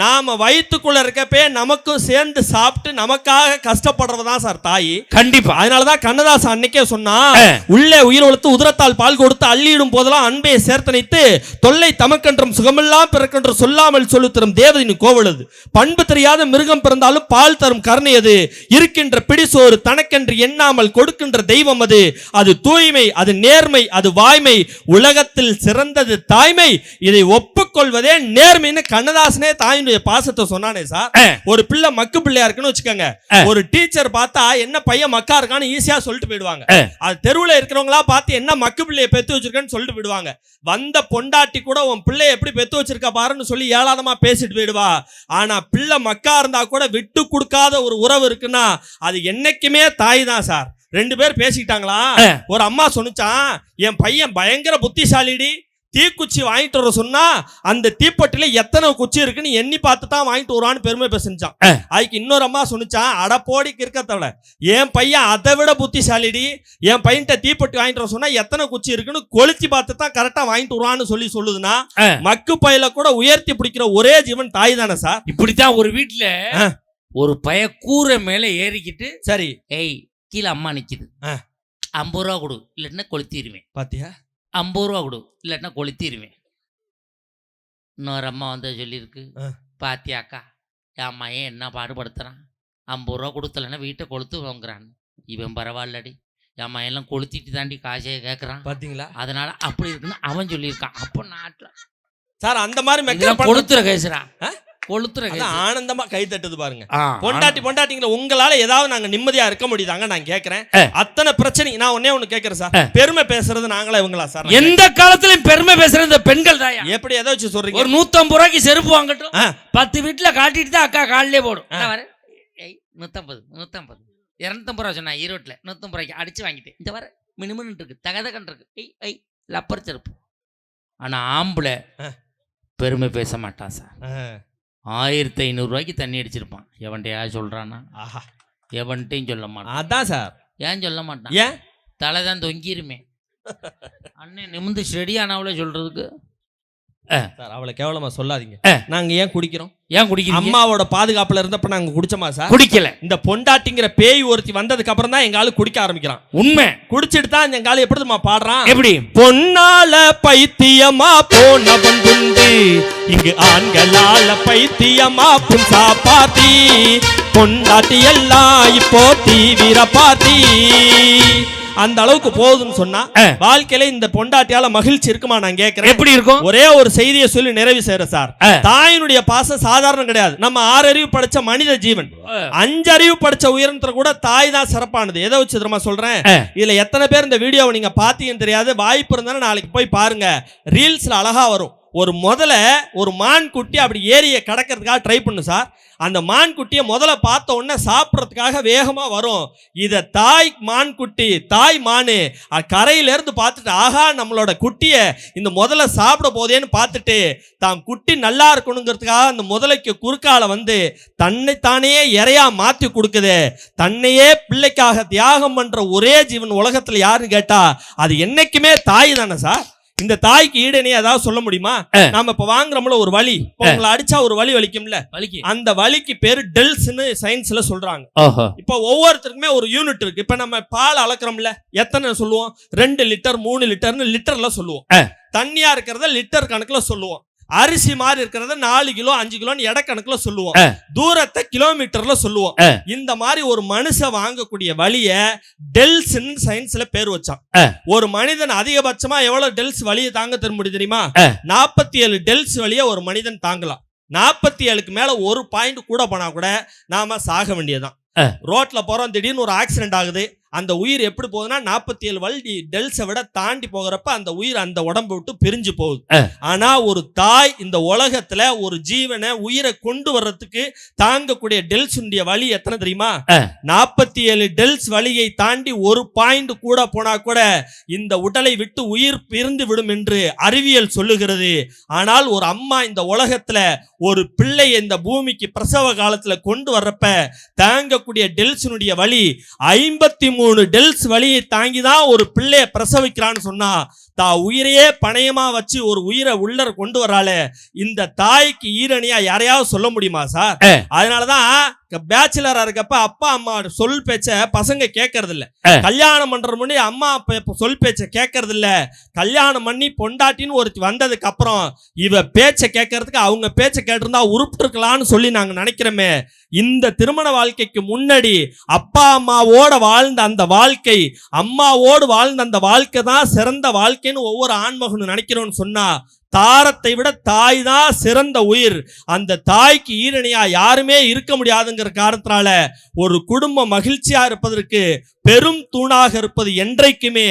நாம வயிற்றுக்குள்ள இருக்கப்பே நமக்கும் சேர்ந்து சாப்பிட்டு நமக்காக கஷ்டப்படுறதுதான் சார் தாய். கண்டிப்பா. அதனாலதான் கண்ணதாசன் அன்னைக்கே சொன்னா, உள்ளே உயிர் வளர்த்து உதிரத்தால் பால் கொடுத்து அள்ளியிடும் போதெல்லாம் அன்பையை சேர்த்தனைத்து தொல்லை தமக்கன்றும் சுகமெல்லாம் பிறக்கென்று சொல்லாமல் சொல்லு தரும் தேவதின் கோவலது. பண்பு தெரியாத மிருகம் பிறந்தாலும் பால் தரும் கருணை அது. இருக்கின்ற பிடிசோறு தனக்கென்று எண்ணாமல் கொடுக்கின்ற தெய்வம் அது. அது தூய்மை, அது நேர்மை, அது வாய்மை. உலகத்தில் சிறந்தது தாய்மை, இதை ஒப்புக்கொள்வதே நேர்மைன்னு கண்ணதாசனே தாயினுடைய பாசத்தை சொன்னானே சார். ஒரு பிள்ளை மக்கு பிள்ளையா இருக்குன்னு வச்சுக்கோங்க, ஒரு டீச்சர் பார்த்தா என்ன பையன் மக்கா இருக்கான்னு ஈஸியா சொல்லிட்டு போயிடுவாங்க. அது தெருவுல இருக்கிறவங்களா பார்த்து என்ன மக்கு பிள்ளைய பெத்து வச்சிருக்கேன்னு சொல்லிட்டு போயிடுவாங்க. வந்த பொண்டாட்டி கூட உன் பிள்ளைய எப்படி பெத்து வச்சிருக்கா பாருன்னு சொல்லி ஏளாதமா பேசிட்டு போயிடுவா. ஆனா பிள்ளை மக்கா இருந்தா கூட விட்டு கொடுக்காத ஒரு உறவு இருக்குன்னா அது என்னைக்குமே தாய் தான் சார். 2 பேர் பேசிக்கிட்டாங்களா, ஒரு அம்மா சொன்னிச்சான், என் பையன் பயங்கர புத்திசாலிடி, தீக்குச்சி வாங்கிட்டு வர சொன்னா அந்த தீப்பெட்டில எத்தனை குச்சி இருக்குன்னு எண்ணி பார்த்து தான் வாங்கிட்டு வரான்னு பெருமை பேசிச்சான். அதுக்கு இன்னொரு அம்மா சொன்னிச்சான், அடப்போடிக்கு இருக்கத்தவள, என் பையன் அதை விட புத்திசாலிடி, என் பையன்கிட்ட தீப்பெட்டி வாங்கிட்டு வர சொன்னா எத்தனை குச்சி இருக்குன்னு கொளுத்தி பார்த்து தான் கரெக்டா வாங்கிட்டு வரான்னு சொல்லுதுன்னா மக்கு பையில கூட உயர்த்தி பிடிக்கிற ஒரே ஜீவன் தாய் தானே சார். இப்படித்தான் ஒரு வீட்டுல ஒரு பைய கூரை மேல ஏறிக்கிட்டு, சரி ஏய் கீழே அம்மா நிக்குது, 50 ரூபா கொடு இல்லைன்னா கொளுத்திடுவேன், பாத்தியா 50 ரூபா கொடு இல்லைன்னா கொளுத்திடுவேன். இன்னொரு அம்மா வந்து சொல்லியிருக்கு, பாத்தியாக்கா என் மையன் என்ன பாடுபடுத்துறான், 50 ரூபா கொடுத்தலன்னா வீட்டை கொளுத்து வாங்குறான். இவன் பரவாயில்லடி, என் மையெல்லாம் கொளுத்திட்டு தாண்டி காசையை கேட்கறான், பாத்தீங்களா, அதனால அப்படி இருக்குன்னு அவன் சொல்லியிருக்கான். அப்போ நாட்டில் சார் அந்த மாதிரி கொளுத்துற கேசுறா, கொளுத்துற ஆனந்தமா கை தட்டுது பாருங்க. பொண்டாட்டிங்கள உங்களால ஏதாவது நாங்க நிம்மதியா இருக்க முடியுதாங்க நான் கேக்குறேன். அத்தனை பிரச்சனை. நான் ஒன்னே ஒண்ணு கேக்குறேன் சார், பெருமை பேசுறது நாங்களா இவங்களா சார்? எந்த காலத்திலயும் பெருமை பேசுறது இந்த பெண்கள் தான். எப்படி எதை வச்சு சொல்றீங்க? ஒரு 150 ரூபாய்க்கு செருப்பு வாங்கட்டும், 10 வீட்டுல காட்டிட்டு தான் அக்கா காலிலே போடும். 150 250 ரூபா சொன்னா ஈரோட்ல 150 ரூபாய்க்கு அடிச்சு வாங்கிட்டு இந்த வர மினிமம் இருக்கு, தகதகன் இருக்கு, லப்பர் செருப்பு. ஆனா ஆம்பளை பெருமை பேச மாட்டான் சார். 1500 ரூபாய்க்கு தண்ணி அடிச்சிருப்பான். எவன்கிட்ட சொல்றானா? ஆஹா, எவன்ட்டையும் சொல்ல மாட்டான். அதான் சார். ஏன் சொல்ல மாட்டான்? ஏன் தலை தான் தொங்கிருமே. அண்ணன் நிமிந்து ஸ்டெடியானவள சொல்றதுக்கு சார் அவளை கேவலமா சொல்லாதீங்க. நாங்க ஏன் குடிக்கிறோம்? ஏன் குடிக்கிறோம்? அம்மாவோட பாதுகாப்புல இருந்தப்ப நாங்க குடிச்சோமா சார்? குடிக்கல. இந்த பொண்டாட்டிங்கிற பேய் ஒருத்தி வந்ததுக்கு அப்புறம் தான் எங்க ஆளு குடிக்க ஆரம்பிக்கிறான். உண்மை. குடிச்சிட்டு தான் எங்க ஆளு எப்படிமா பாடுறான்? எப்படி? பொன்னால பைத்தியமா போனவன் குண்டு, இங்கு ஆண்களால பைத்தியமா புன்சா பாத்தி, பொண்டாட்டி எல்லாம் இப்போ தீவிர பாத்தி. அந்த அளவுக்கு போகுதுன்னு சொன்னா வாழ்க்கையில இந்த பொண்டாட்டியால மகிழ்ச்சி இருக்குமா நான் கேட்கிறேன். எப்படி இருக்கும்? ஒரே ஒரு செய்தியை சொல்லி நிறைவு செய்யற சார். தாயினுடைய பாசம் சாதாரணம் கிடையாது. நம்ம 6 அறிவு படிச்ச மனித ஜீவன், 5 அறிவு படிச்ச உயிரினத்துல கூட தாய் தான் சிறப்பானது. எதை வச்சு தெரியுமா சொல்றேன்? இதுல எத்தனை பேர் இந்த வீடியோவை நீங்க பாத்தீங்கன்னு தெரியாது. வாய்ப்பு இருந்தாலும் நாளைக்கு போய் பாருங்க, ரீல்ஸ்ல அழகா வரும். ஒரு மான் குட்டி அப்படி ஏரியை கடக்கிறதுக்காக ட்ரை பண்ணு சார். அந்த மான் குட்டியை முதல்ல பார்த்த உடனே சாப்பிட்றதுக்காக வேகமா வரும். இதை தாய் மானு கரையில இருந்து பார்த்துட்டு, ஆஹா நம்மளோட குட்டியை இந்த முதல்ல சாப்பிட போதேன்னு பார்த்துட்டு தான் குட்டி நல்லா இருக்கணுங்கிறதுக்காக அந்த முதலைக்கு குறுக்கால வந்து தன்னைத்தானே இறையா மாற்றி கொடுக்குது. தன்னையே பிள்ளைக்காக தியாகம் பண்ற ஒரே ஜீவன் உலகத்துல யாருன்னு கேட்டா அது என்னைக்குமே தாய் தானே சார். இந்த தாய்க்கு ஈடனே ஏதாவது சொல்ல முடியுமா? நாம இப்ப வாங்குறோம்ல ஒரு வலி, உங்களை அடிச்சா ஒரு வலி வலிக்கும்ல, அந்த வலிக்கு பேரு டெல்ஸ்னு சயின்ஸ்ல சொல்றாங்க. இப்ப ஒவ்வொருத்தருக்குமே ஒரு யூனிட் இருக்கு. இப்ப நம்ம பால் அளக்குறோம்ல, எத்தனை சொல்லுவோம்? 2 லிட்டர் 3 லிட்டர்னு லிட்டர்ல சொல்லுவோம். தண்ணியா இருக்கிறத லிட்டர் கணக்குல சொல்லுவோம். அரிசி மாதிரி இருக்கிறத 4 கிலோ 5 கிலோன்னு எடை கணக்குல சொல்லுவோம். தூரத்தை கிலோமீட்டர்ல சொல்லுவோம். இந்த மாதிரி ஒரு மனுஷன் வாங்கக்கூடிய வலிய டெல்ஸ் சயின்ஸ்ல பேர் வச்சான். ஒரு மனிதன் அதிகபட்சமா எவ்வளவு டெல்ஸ் வலியை தாங்க தர முடியும் தெரியுமா? 47 டெல்ஸ் வலிய ஒரு மனிதன் தாங்கலாம். 47க்கு மேல ஒரு பாயிண்ட் கூட போனா கூட நாம சாக வேண்டியதுதான். ரோட்ல போறோம், திடீர்னு ஒரு ஆக்சிடென்ட் ஆகுது. அந்த உயிர் எப்படி போகுதுன்னா 47 வல்டி டெல்ஸை விட தாண்டி போகிறப்ப அந்த உயிர் அந்த உடம்பு விட்டு பிரிஞ்சு போகுது. ஆனா ஒரு தாய் இந்த உலகத்துல ஒரு ஜீவனை உயிரை கொண்டு வர்றதுக்கு தாங்கக்கூடிய டெல்ஸ் வலி எத்தனை தெரியுமா? 47 டெல்ஸ் வலியை தாண்டி ஒரு பாயிண்ட் கூட போனா கூட இந்த உடலை விட்டு உயிர் பிரிந்து விடும் என்று அறிவியல் சொல்லுகிறது. ஆனால் ஒரு அம்மா இந்த உலகத்துல ஒரு பிள்ளை இந்த பூமிக்கு பிரசவ காலத்துல கொண்டு வர்றப்ப தாங்கக்கூடிய டெல்ஸினுடைய வலி 53 டெல்ஸ் வலியை தாங்கிதான் ஒரு பிள்ளைய பிரசவிக்கிறான்னு சொன்னா, உயிரையே பணையமா வச்சு ஒரு உயிரை உள்ளர கொண்டு வராளே, இந்த தாய்க்கு ஈரணியா யாரையாவது சொல்ல முடியுமா சார்? அதனாலதான் பேச்சுலரா இருக்கப்ப அப்பா அம்மா சொல் பேச்ச பசங்க கேட்கறது இல்ல. கல்யாணம் பண்ற முன்னாடி அம்மா அப்பா சொல் பேச்ச கேட்கறது இல்ல. கல்யாணம் பண்ணி பொண்டாட்டின்னு ஒருத்தி வந்ததுக்கு அப்புறம் இவ பேச்ச கேட்கறதுக்கு அவங்க பேச்ச கேட்டிருந்தா உருப்பிட்டு இருக்கலாம்னு சொல்லி நாங்க நினைக்கிறோமே. இந்த திருமண வாழ்க்கைக்கு முன்னாடி அப்பா அம்மாவோட வாழ்ந்த அந்த வாழ்க்கை, அம்மாவோடு வாழ்ந்த அந்த வாழ்க்கை தான் சிறந்த வாழ்க்கைன்னு ஒவ்வொரு ஆண்மகனும் நினைக்கிறோம்னு சொன்னா, தாரத்தை விட தாய் தான் சிறந்த உயிர். அந்த தாய்க்கு ஈரணியா யாருமே இருக்க முடியாதுங்கிற காரணத்தினால ஒரு குடும்பம் மகிழ்ச்சியா இருப்பதற்கு பெரும் தூணாக இருப்பது என்றைக்குமே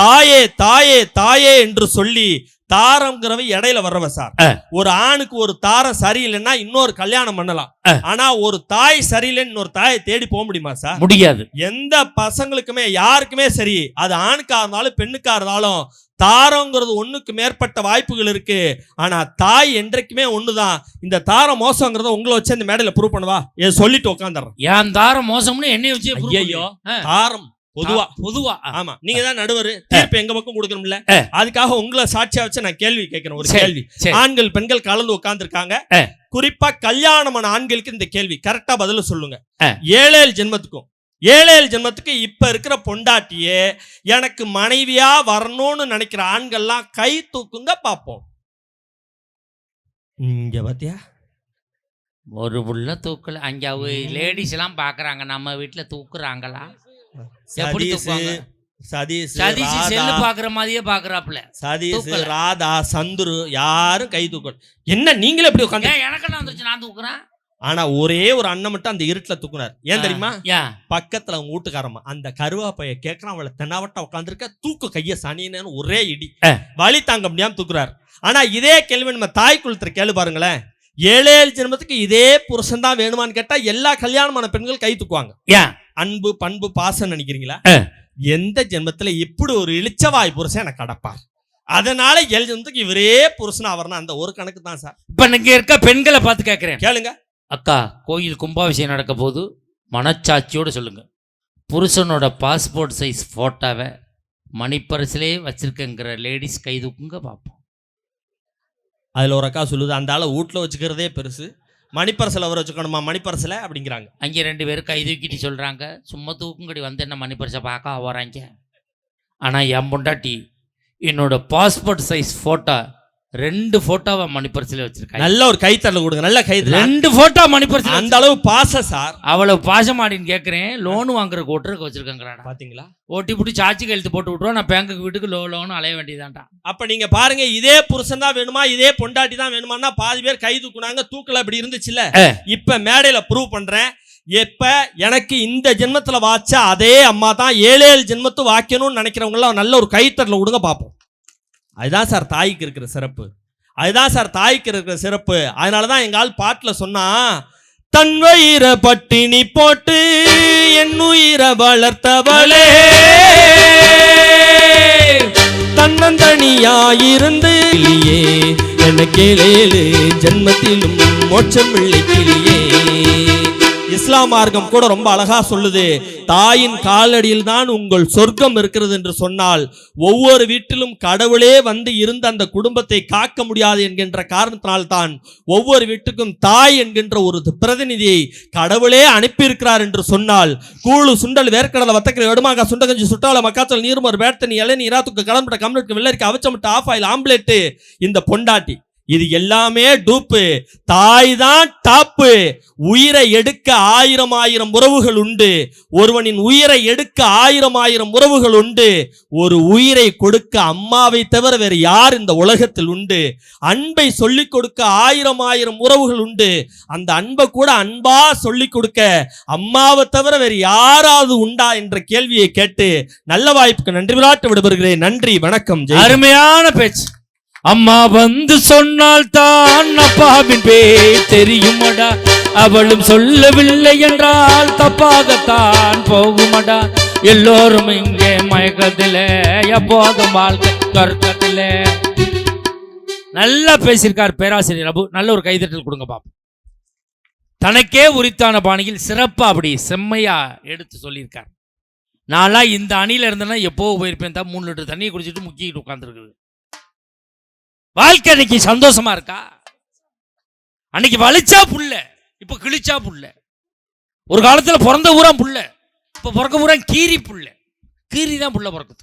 தாயே தாயே தாயே என்று சொல்லி, தாரம்ங்கிறவ இடையில வர்றவ சார். ஒரு ஆணுக்கு ஒரு தாரம் சரியில்லைன்னா இன்னொரு கல்யாணம் பண்ணலாம். ஆனா ஒரு தாய் சரியில்லைன்னு இன்னொரு தாயை தேடி போக முடியுமா சார்? முடியாது. எந்த பசங்களுக்குமே யாருக்குமே சரி, அது ஆணுக்கா இருந்தாலும் பெண்ணுக்கா இருந்தாலும் தாரங்கிறது ஒண்ணுக்கு மேற்பட்ட வாய்ப்புகள் இருக்கு. ஆனா தாய் என்றைக்குமே ஒண்ணுதான். இந்த தாரம் மோசங்கிறத உங்களை வச்சு இந்த மேடையில ப்ரூவ் பண்ணுவா சொல்லிட்டு உட்காந்துறேன். ஏன் தாரம் மோசம்னு என்னைய வச்சு? ஐயோ, தாரம் பொதுவா ஆமா, நீங்க தான் நடுவர், தீர்ப்பு எங்க பக்கம் கொடுக்கணும்ல. அதுக்காக உங்களை சாட்சியா வச்சு நான் கேள்வி கேட்கிறேன். ஒரு கேள்வி, ஆண்கள் பெண்கள் கலந்து உட்கார்ந்து இருக்காங்க. குறிப்பா கல்யாணமான ஆண்களுக்கு இந்த கேள்வி கரெக்டா பதில சொல்லுங்க. 7 ஜென்மத்துக்கு இப்ப இருக்கிற பொண்டாட்டியே எனக்கு மனைவியா வரணும்னு நினைக்கிற ஆண்கள்லாம் கை தூக்குங்க பாப்போம். இங்க பாத்தியா, ஒரு புள்ள தூக்கல. அங்க லேடிஸ் எல்லாம் பாக்குறாங்க, நம்ம வீட்டுல தூக்குறாங்களா? சதீஷ் பாக்குற மாதிரியே பாக்குறாப்ல. சதீஷ், ராதா, சந்துரு யாரும் கை தூக்க. என்ன நீங்களே எப்படி உட்காந்து? எனக்கு நான் தூக்குறேன். ஆனா ஒரே ஒரு அண்ணன் மட்டும் அந்த இருட்டுல தூக்குனார். ஏன் தெரியுமா? பக்கத்துல அவங்க வீட்டுக்காரமா அந்த கருவாப்பைய கேட்கறான், அவளை தென்னாவட்டா உட்காந்துருக்க, தூக்கு கைய சனின்னு ஒரே இடி, வலி தாங்க முடியாம தூக்குறாரு. ஆனா இதே கேள்வி நம்ம தாய் குலத்துல கேள்வி பாருங்களேன். 7 ஜென்மத்துக்கு இதே புருஷன் தான் வேணுமான்னு கேட்டா எல்லா கல்யாணமான பெண்கள் கை தூக்குவாங்க. ஏன்? அன்பு பண்பு பாசம் நினைக்கிறீங்களா? எந்த ஜென்மத்துல இப்படி ஒரு இளிச்சவாய் புருஷன் எனக்கு கடப்பார், அதனால 7 ஜென்மத்துக்கு இவரே புருஷன் அவர்னா அந்த ஒரு கணக்கு தான் சார். இப்ப இங்க இருக்க பெண்களை பார்த்து கேட்கிறேன், கேளுங்க. அக்கா, கோயில் கும்பாபிஷேகம் நடக்க போது மனச்சாட்சியோடு சொல்லுங்க, புருஷனோட பாஸ்போர்ட் சைஸ் போட்டோவை மணிப்பரிசிலே வச்சிருக்கங்கிற லேடிஸ் கை தூக்குங்க பார்ப்போம். அதுல ஒரு அக்கா சொல்லுது, அந்த ஆளை வீட்டுல வச்சுக்கிறதே பெருசு, மணிப்பரசில் அவர் வச்சுக்கணுமா மணிப்பரசில் அப்படிங்கிறாங்க. அங்கே 2 பேரும் கை தூக்கிட்டு சொல்கிறாங்க, சும்மா தூக்குங்கடி வந்து என்ன மணிப்பரிசை பார்க்க வராங்க. ஆனால் என் பொண்டாட்டி என்னோட பாஸ்போர்ட் சைஸ் ஃபோட்டோ 2 போட்டோவை மணிப்பரிசில் வச்சிருக்காங்க. நல்ல ஒரு கைத்தறல கொடுங்க, நல்ல கைது. 2 போட்டோ மணிப்பரிசில், அந்த அளவு பாசம் சார். அவ்வளவு பாசமாடின்னு கேட்குறேன். லோனு வாங்குற கோட்டருக்கு வச்சிருக்காங்கடா. பாத்தீங்களா? ஓட்டி பிடி சாட்சி கழுத்து போட்டு விட்டுருவோம், நான் பேங்க்கு வீட்டுக்கு லோனு அலைய வேண்டியதான்டா. அப்ப நீங்க பாருங்க, இதே புருஷன் தான் வேணுமா இதே பொண்டாட்டி தான் வேணுமான்னா பாதி பேர் கை தூக்குனாங்க, தூக்கல அப்படி இருந்துச்சுல்ல. இப்ப மேடையில ப்ரூவ் பண்றேன். எப்ப எனக்கு இந்த ஜென்மத்துல வாச்ச அதே அம்மா தான் 7 ஜென்மத்து வாக்கணும்னு நினைக்கிறவங்க எல்லாம் நல்ல ஒரு கைத்தறல விடுங்க பார்ப்போம். அதுதான் சார் தாய்க்கு இருக்கிற சிறப்பு. அதுதான் சார் தாய்க்கு இருக்கிற சிறப்பு. அதனாலதான் எங்க ஆள் பாட்டுல சொன்னா, தன் வயிற பட்டினி போட்டு என் உயிர வளர்த்தவளே, தன்னந்தனியாயிருந்து என கேளேழு ஜென்மத்திலும் மோட்சம் கிளியே. இஸ்லாம் மார்க்கம் கூட ரொம்ப அழகா சொல்லுது, தாயின் காலடியில் தான் உங்கள் சொர்க்கம் இருக்கிறது என்று சொன்னால், ஒவ்வொரு வீட்டிலும் கடவுளே வந்து இருந்து அந்த குடும்பத்தை காக்க முடியாது என்கின்ற காரணத்தினால்தான் ஒவ்வொரு வீட்டுக்கும் தாய் என்கின்ற ஒரு பிரதிநிதியை கடவுளே அனுப்பியிருக்கிறார் என்று சொன்னால், கூழு சுண்டல் வேர்க்கடலை வத்தக்கரை எடுமாக்கா சுண்டகஞ்சி சுட்டால மக்காச்சல் நீர்மோர் வேட்டனி இளநீ இராத்துக்கு கலம்பட்ட கம்லெட்டுக்கு வெள்ளரிக்கு அவச்சமிட்டு ஆஃப் ஆயில் ஆம்லேட்டு இந்த பொண்டாட்டி, இது எல்லாமே டூப்பு. தாய் தான் டாப்பு. உயிரை எடுக்க 1000 உறவுகள் உண்டு. ஒருவனின் உயிரை எடுக்க 1000 உறவுகள் உண்டு. ஒரு உயிரை கொடுக்க அம்மாவை தவிர வேறு யார் இந்த உலகத்தில் உண்டு? அன்பை சொல்லிக் கொடுக்க 1000 உறவுகள் உண்டு. அந்த அன்பை கூட அன்பா சொல்லிக் கொடுக்க அம்மாவை தவிர வேறு யாராவது உண்டா என்ற கேள்வியை கேட்டு நல்ல வாய்ப்புக்கு நன்றி விளையாட்டு விடுபடுகிறேன். நன்றி, வணக்கம். அருமையான பேச்சு. அம்மா வந்து சொன்னால் தான் அப்பாவின் பேர் தெரியுமடா, அவளும் சொல்லவில்லை என்றால் தப்பாகத்தான் போகுமடா. எல்லோரும் இங்கே மயக்கத்திலே, எப்போதும் வாழ்க்கை கற்கத்திலே. நல்லா பேசியிருக்கார் பேராசிரியர் அபு. நல்ல ஒரு கைதட்டல் கொடுங்க பாப்போம். தனக்கே உரித்தான பாணியில் சிறப்பா அப்படி செம்மையா எடுத்து சொல்லியிருக்கார். நான்லாம் இந்த அணியில இருந்தேன்னா எப்போ போயிருப்பேன் தான். 3 லிட்டர் தண்ணியை குடிச்சிட்டு முக்கிட்டு உட்காந்துருக்குது. வாழ்க்கை அன்னைக்கு சந்தோஷமா இருக்கா? அன்னைக்கு வலிச்சா புள்ள, இப்ப கிழிச்சா புள்ள. ஒரு காலத்துல பிறந்த ஊரா புள்ள, இப்ப பிறக்க ஊரா கீரி புள்ள. கீரி தான் புள்ள பிறக்குது.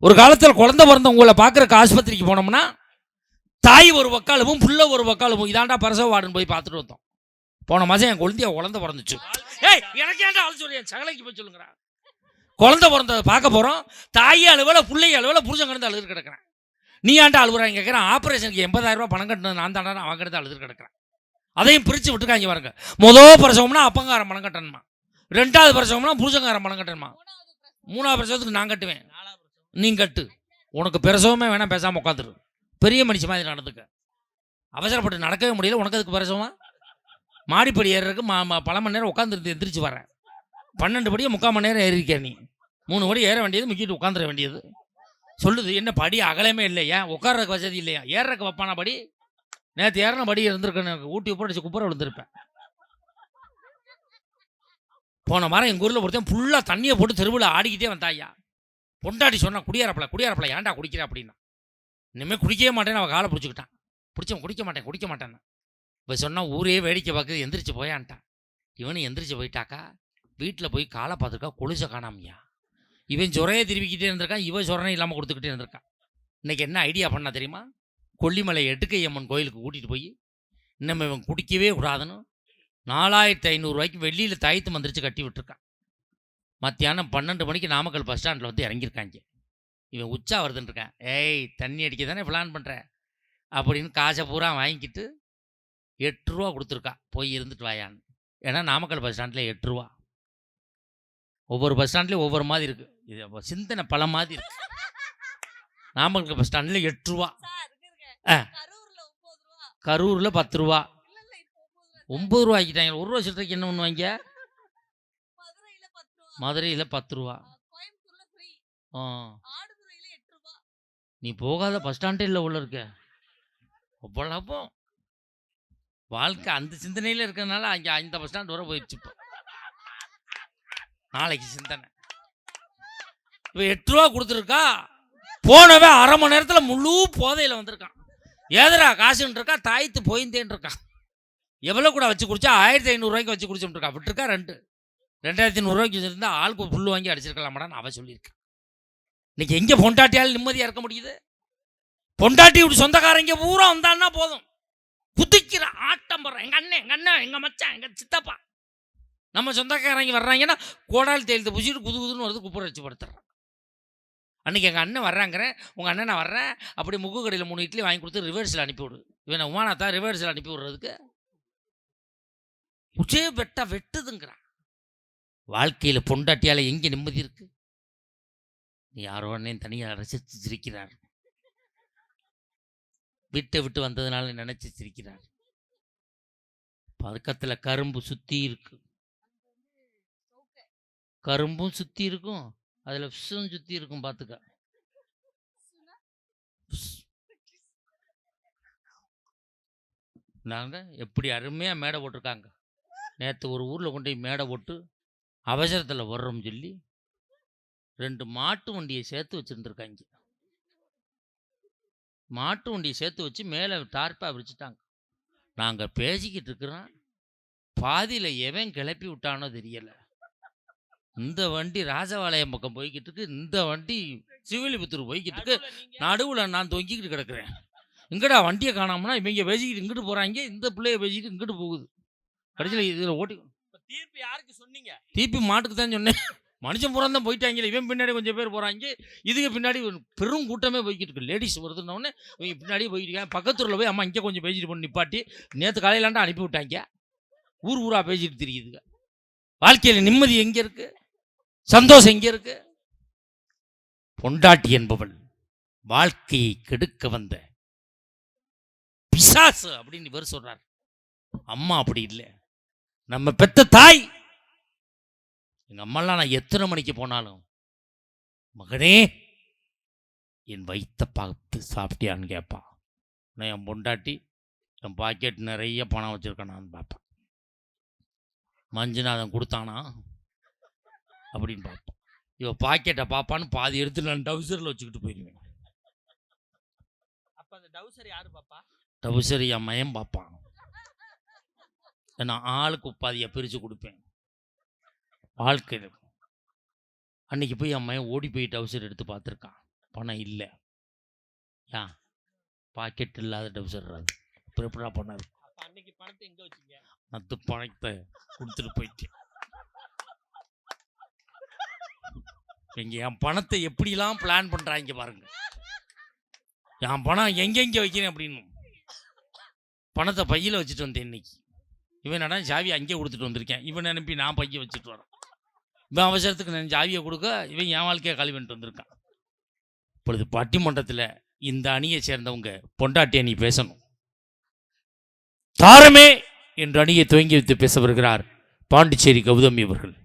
ஒரு காலத்துல குழந்தை பிறந்த உங்களை பாக்குறக்கு ஆஸ்பத்திரிக்கு போனோம்னா தாய் ஒரு வக்காலமும் புள்ள ஒரு வக்காலமும், இதாண்டா பிரசவ வார்டுன்னு போய் பார்த்துட்டு வந்தோம். போன மாசம் என் குழந்தைய குழந்தை பிறந்துச்சு. ஏய், எனக்கு ஏன்டா அழுது சொல்லி என் சகலைக்கு போய் சொல்லுங்கிறா. குழந்தை பிறந்ததை பார்க்க போறோம். தாய் அலுவல பிள்ளை அலுவல புருஷன் கிடந்து அழுது கிடக்குறேன். நீ ஆண்டா அழுகுறாங்க கேட்குறேன். ஆப்ரேஷனுக்கு 80,000 ரூபாய் பணம் கட்டணும் நான் தாண்டா அவன் கிட்ட அழுது கிடக்குறேன். அதையும் பிரித்து விட்டுருக்காங்க பாருங்க. முதல் பிரசவம்னா அப்பங்காரம் பணம் கட்டணுமா, 2வது பிரசவம்னா புருஷங்காரம் பணம் கட்டணுமா, 3வது பிரசவத்துக்கு நான் கட்டுவேன், நீ கட்டு. உனக்கு பிரசவமே வேணாம், பேசாமல் உட்காந்துரு. பெரிய மனுஷன் மாதிரி நடந்துக்க. அவசரப்பட்டு நடக்கவே முடியல, உனக்கு அதுக்கு பிரசவமா? மாடிப்படி ஏறுறதுக்கு பல மணி நேரம் உட்காந்துருந்து எந்திரிச்சு வரேன். 12 படியை 3/4 மணி நேரம் ஏறிருக்கேன். நீ 3 படி ஏற வேண்டியது, முக்கிட்டு உட்காந்துட வேண்டியது. சொல்லுது என்ன படி அகலமே இல்லையா, உட்கார்றதுக்கு வசதி இல்லையா, ஏறக்கு வைப்பானா படி. நேற்று ஏறின படி இருந்திருக்கேன், ஊட்டி உப்படிச்சு குப்புற விழுந்திருப்பேன். போன வாரம் எங்கள் ஊரில் ஒருத்தன் ஃபுல்லாக தண்ணியை போட்டு தெருவில் ஆடிக்கிட்டே வந்தாயா. பொண்டாட்டி சொன்னா குடியாரப்பல ஏன்டா குடிக்கிற அப்படின்னா. இனிமேல் குடிக்கவே மாட்டேன்னு அவள் காலை பிடிச்சிக்கிட்டான். பிடிச்சவன் குடிக்க மாட்டேன்னு இப்போ சொன்னால் ஊரே வேடிக்கை பார்க்குது. எந்திரிச்சு போயான்ட்டான். இவனு எந்திரிச்சு போயிட்டாக்கா. வீட்டில் போய் காலை பார்த்துருக்கா, கொலுசை காணாமையா. இவன் சொரையை திருவிக்கிட்டே இருந்திருக்கான், இவன் சொரணை இல்லாமல் கொடுத்துக்கிட்டே இருந்திருக்கான். இன்னைக்கு என்ன ஐடியா பண்ணா தெரியுமா? கொல்லிமலை எட்டுக்கையம்மன் கோயிலுக்கு கூட்டிகிட்டு போய் இன்னும் இவன் குடிக்கவே கூடாதுன்னு 4500 ரூபாய்க்கு வெள்ளியில் தாய்த்து மந்திரிச்சு கட்டி விட்டுருக்கான். மத்தியானம் 12 மணிக்கு நாமக்கல் பஸ் ஸ்டாண்டில் வந்து இறங்கியிருக்காங்க. இவன் உச்சா வருதுன்னு இருக்கான். ஏய், தண்ணி அடிக்க தானே பிளான் பண்ணுறேன் அப்படின்னு காசை பூரா வாங்கிக்கிட்டு 8 ரூபா கொடுத்துருக்கா, போய் இருந்துட்டு வாயான்னு. ஏன்னா நாமக்கல் பஸ் ஸ்டாண்டில் 8 ரூபா. ஒவ்வொரு பஸ் ஸ்டாண்ட்லேயும் ஒவ்வொரு மாதிரி இருக்குது. இது சிந்தனை பல மாதிரி இருக்கு. நாமக்கல் பஸ் ஸ்டாண்டில் 8 ரூபா, கரூரில் 10 ரூபா, 9 ரூபா ஆக்கிட்டாங்க. 1 ரூபா சில்லறைக்கு என்ன பண்ணுவாங்க? மதுரையில் 10 ரூபா. நீ போகாத பஸ் ஸ்டாண்டே இல்லை உள்ள இருக்க. அவ்வளோ வாழ்க்கை அந்த சிந்தனையில் இருக்கிறதுனால அங்கே இந்த பஸ் ஸ்டாண்ட் வர போயிடுச்சு. இப்போ நாளைக்கு சிந்தனை. இப்போ 8 ரூபா கொடுத்துருக்கா. போனவே அரை மணி நேரத்தில் முழு போதையில் வந்திருக்கான். ஏதரா காசுன்னு இருக்கா, தாய்த்து போயிந்தேன்னு இருக்கான். எவ்வளோ கூட வச்சு குடிச்சா 1500 ரூபாய்க்கு வச்சு குடிச்சுட்டு இருக்கா. விட்டுருக்கா 2500 ரூபாய்க்கு வச்சுருந்தா ஆளுக்கு புல்லு வாங்கி அடிச்சிருக்கலாமாடான்னு அவ சொல்லியிருக்கான். இன்னைக்கு எங்கே பொண்டாட்டியால் நிம்மதியாக இருக்க முடியுது? பொண்டாட்டி விட்டு சொந்தக்காரங்க பூரா வந்தான்னா போதும், குதிக்கிற ஆட்டம் போடுறேன். எங்கள் அண்ணன் எங்கள் மச்சான் எங்கள் சித்தப்பா நம்ம சொந்தக்காரங்க வர்றாங்கன்னா கோடால் தேய்த்து புசிட்டு குதுன்னு வருது, குப்புற வச்சு படுத்துறான். அன்றைக்கி எங்கள் அண்ணன் வர்றாங்கிறேன், உங்கள் அண்ணன் நான் வர்றேன் அப்படி முக்கு கடையில் 3 இட்லி வாங்கி கொடுத்து ரிவர்ஸில் அனுப்பிவிடு. இவனை உமானாத்தா ரிவர்ஸில் அனுப்பி விடுறதுக்கு உச்சே வெட்டுதுங்கிறான். வாழ்க்கையில் பொண்டாட்டியால் எங்கே நிம்மதி இருக்கு? யாரோ அண்ணன் தனியாக ரசித்து சிரிக்கிறார். வீட்டை விட்டு வந்ததுனால நினைச்சு சிரிக்கிறார். பக்கத்தில் கரும்பு சுற்றி இருக்கு, கரும்பும் சுற்றி இருக்கும், அதில் விஷம் சுற்றி இருக்கும். பார்த்துக்க, நாங்கள் எப்படி அருமையாக மேடை போட்டிருக்காங்க. நேற்று ஒரு ஊரில் கொண்டு போய் மேடை போட்டு அவசரத்தில் வர்றோம்னு சொல்லி 2 மாட்டு வண்டியை சேர்த்து வச்சுருந்துருக்காங்க. மாட்டு வண்டியை சேர்த்து வச்சு மேலே டார்ப்பாக விரிச்சிட்டாங்க. நாங்கள் பேசிக்கிட்டு இருக்கிறோம், பாதியில் எவன் கிளப்பி விட்டானோ தெரியலை. இந்த வண்டி ராஜபாளையம் பக்கம் போய்கிட்டு இருக்கு, இந்த வண்டி சிவிலிபுத்தூர் போய்கிட்டு இருக்கு. நடுவில் நான் தொங்கிக்கிட்டு கிடக்குறேன். இங்கடா வண்டியை காணாமனா இவங்க பேசிக்கிட்டு இங்கிட்டு போகிறாங்க, இந்த பிள்ளைய பேசிக்கிட்டு இங்கிட்டு போகுது. கடைசியில் இதில் ஓட்டி தீர்ப்பு யாருக்கு சொன்னீங்க? தீர்ப்பு மாட்டுக்கு தான் சொன்னேன். மனுஷன் பூரா தான் போயிட்டாங்களே, இவன் பின்னாடி கொஞ்சம் பேர் போகிறாங்க, இதுக்கு பின்னாடி பெரும் கூட்டமே போய்கிட்டு இருக்கு. லேடிஸ் வருதுன்னொடனே இவங்க பின்னாடியே போய்கிட்டு இருக்காங்க. பக்கத்தூரில் போய் அம்மா இங்கே கொஞ்சம் பேசிட்டு பண்ணி நிப்பாட்டி நேற்று காலையிலாண்டா அனுப்பி விட்டாங்க. ஊர் ஊராக பேசிட்டு தெரியுதுங்க. வாழ்க்கையில் நிம்மதி எங்கே இருக்கு, சந்தோஷம் எங்கே இருக்கு? பொண்டாட்டி என்பவள் வாழ்க்கையை கெடுக்க வந்த பிசாசு அப்படின்னு இவர் சொல்றார். அம்மா அப்படி இல்லை, நம்ம பெத்த தாய். எங்க அம்மாலாம் நான் எத்தனை மணிக்கு போனாலும், மகனே என் வயிற்ற பார்த்து சாப்பிட்டியான்னு கேட்பான். நான் என் பொண்டாட்டி என் பாக்கெட் நிறைய பணம் வச்சிருக்கேனான்னு பார்ப்பேன். மஞ்சுநாதன் கொடுத்தானா அப்படின்னு பார்ப்பேன். இவ பாக்கெட்டை பார்ப்பான்னு பாதி எடுத்து நான் டவுசரில் வச்சுக்கிட்டு போயிடுவேன். அப்ப அந்த டவுசர் யாரு பாப்பா? டவுசர் என் மயம் பார்ப்பான். நான் ஆளுக்கு பாதியை பிரித்து கொடுப்பேன். வாழ்க்கை அன்னைக்கு போய் என் மயம் ஓடி போய் டவுசர் எடுத்து பார்த்துருக்கான். பணம் இல்லை, ஏன் பாக்கெட் இல்லாத டவுசர். அது அப்புறம் எப்படா பண்ணாரு? அன்னைக்கு பணத்தை எங்க வச்சீங்க? நத்து பணத்தை கொடுத்துட்டு போயிட்டேன். இங்க என் பணத்தை எப்படிலாம் பிளான் பண்றாங்க பாருங்க. என் பணம் எங்கெங்க வைக்கிறேன் அப்படின்னு பணத்தை பையில வச்சுட்டு வந்தேன். இன்னைக்கு இவன் நட சாவி அங்கே கொடுத்துட்டு வந்திருக்கேன். இவன் அனுப்பி நான் பைய வச்சுட்டு வரேன். இவன் அவசரத்துக்கு நான் சாவியை கொடுக்க இவன் என் வாழ்க்கையை காலி பண்ணிட்டு வந்திருக்கான். இப்பொழுது பட்டிமன்றத்தில் இந்த அணியை சேர்ந்தவங்க பொண்டாட்டி அணி பேசணும். தாரமே என்ற அணியை துவங்கி வைத்து பேச வருகிறார் பாண்டிச்சேரி கௌதமி அவர்கள்.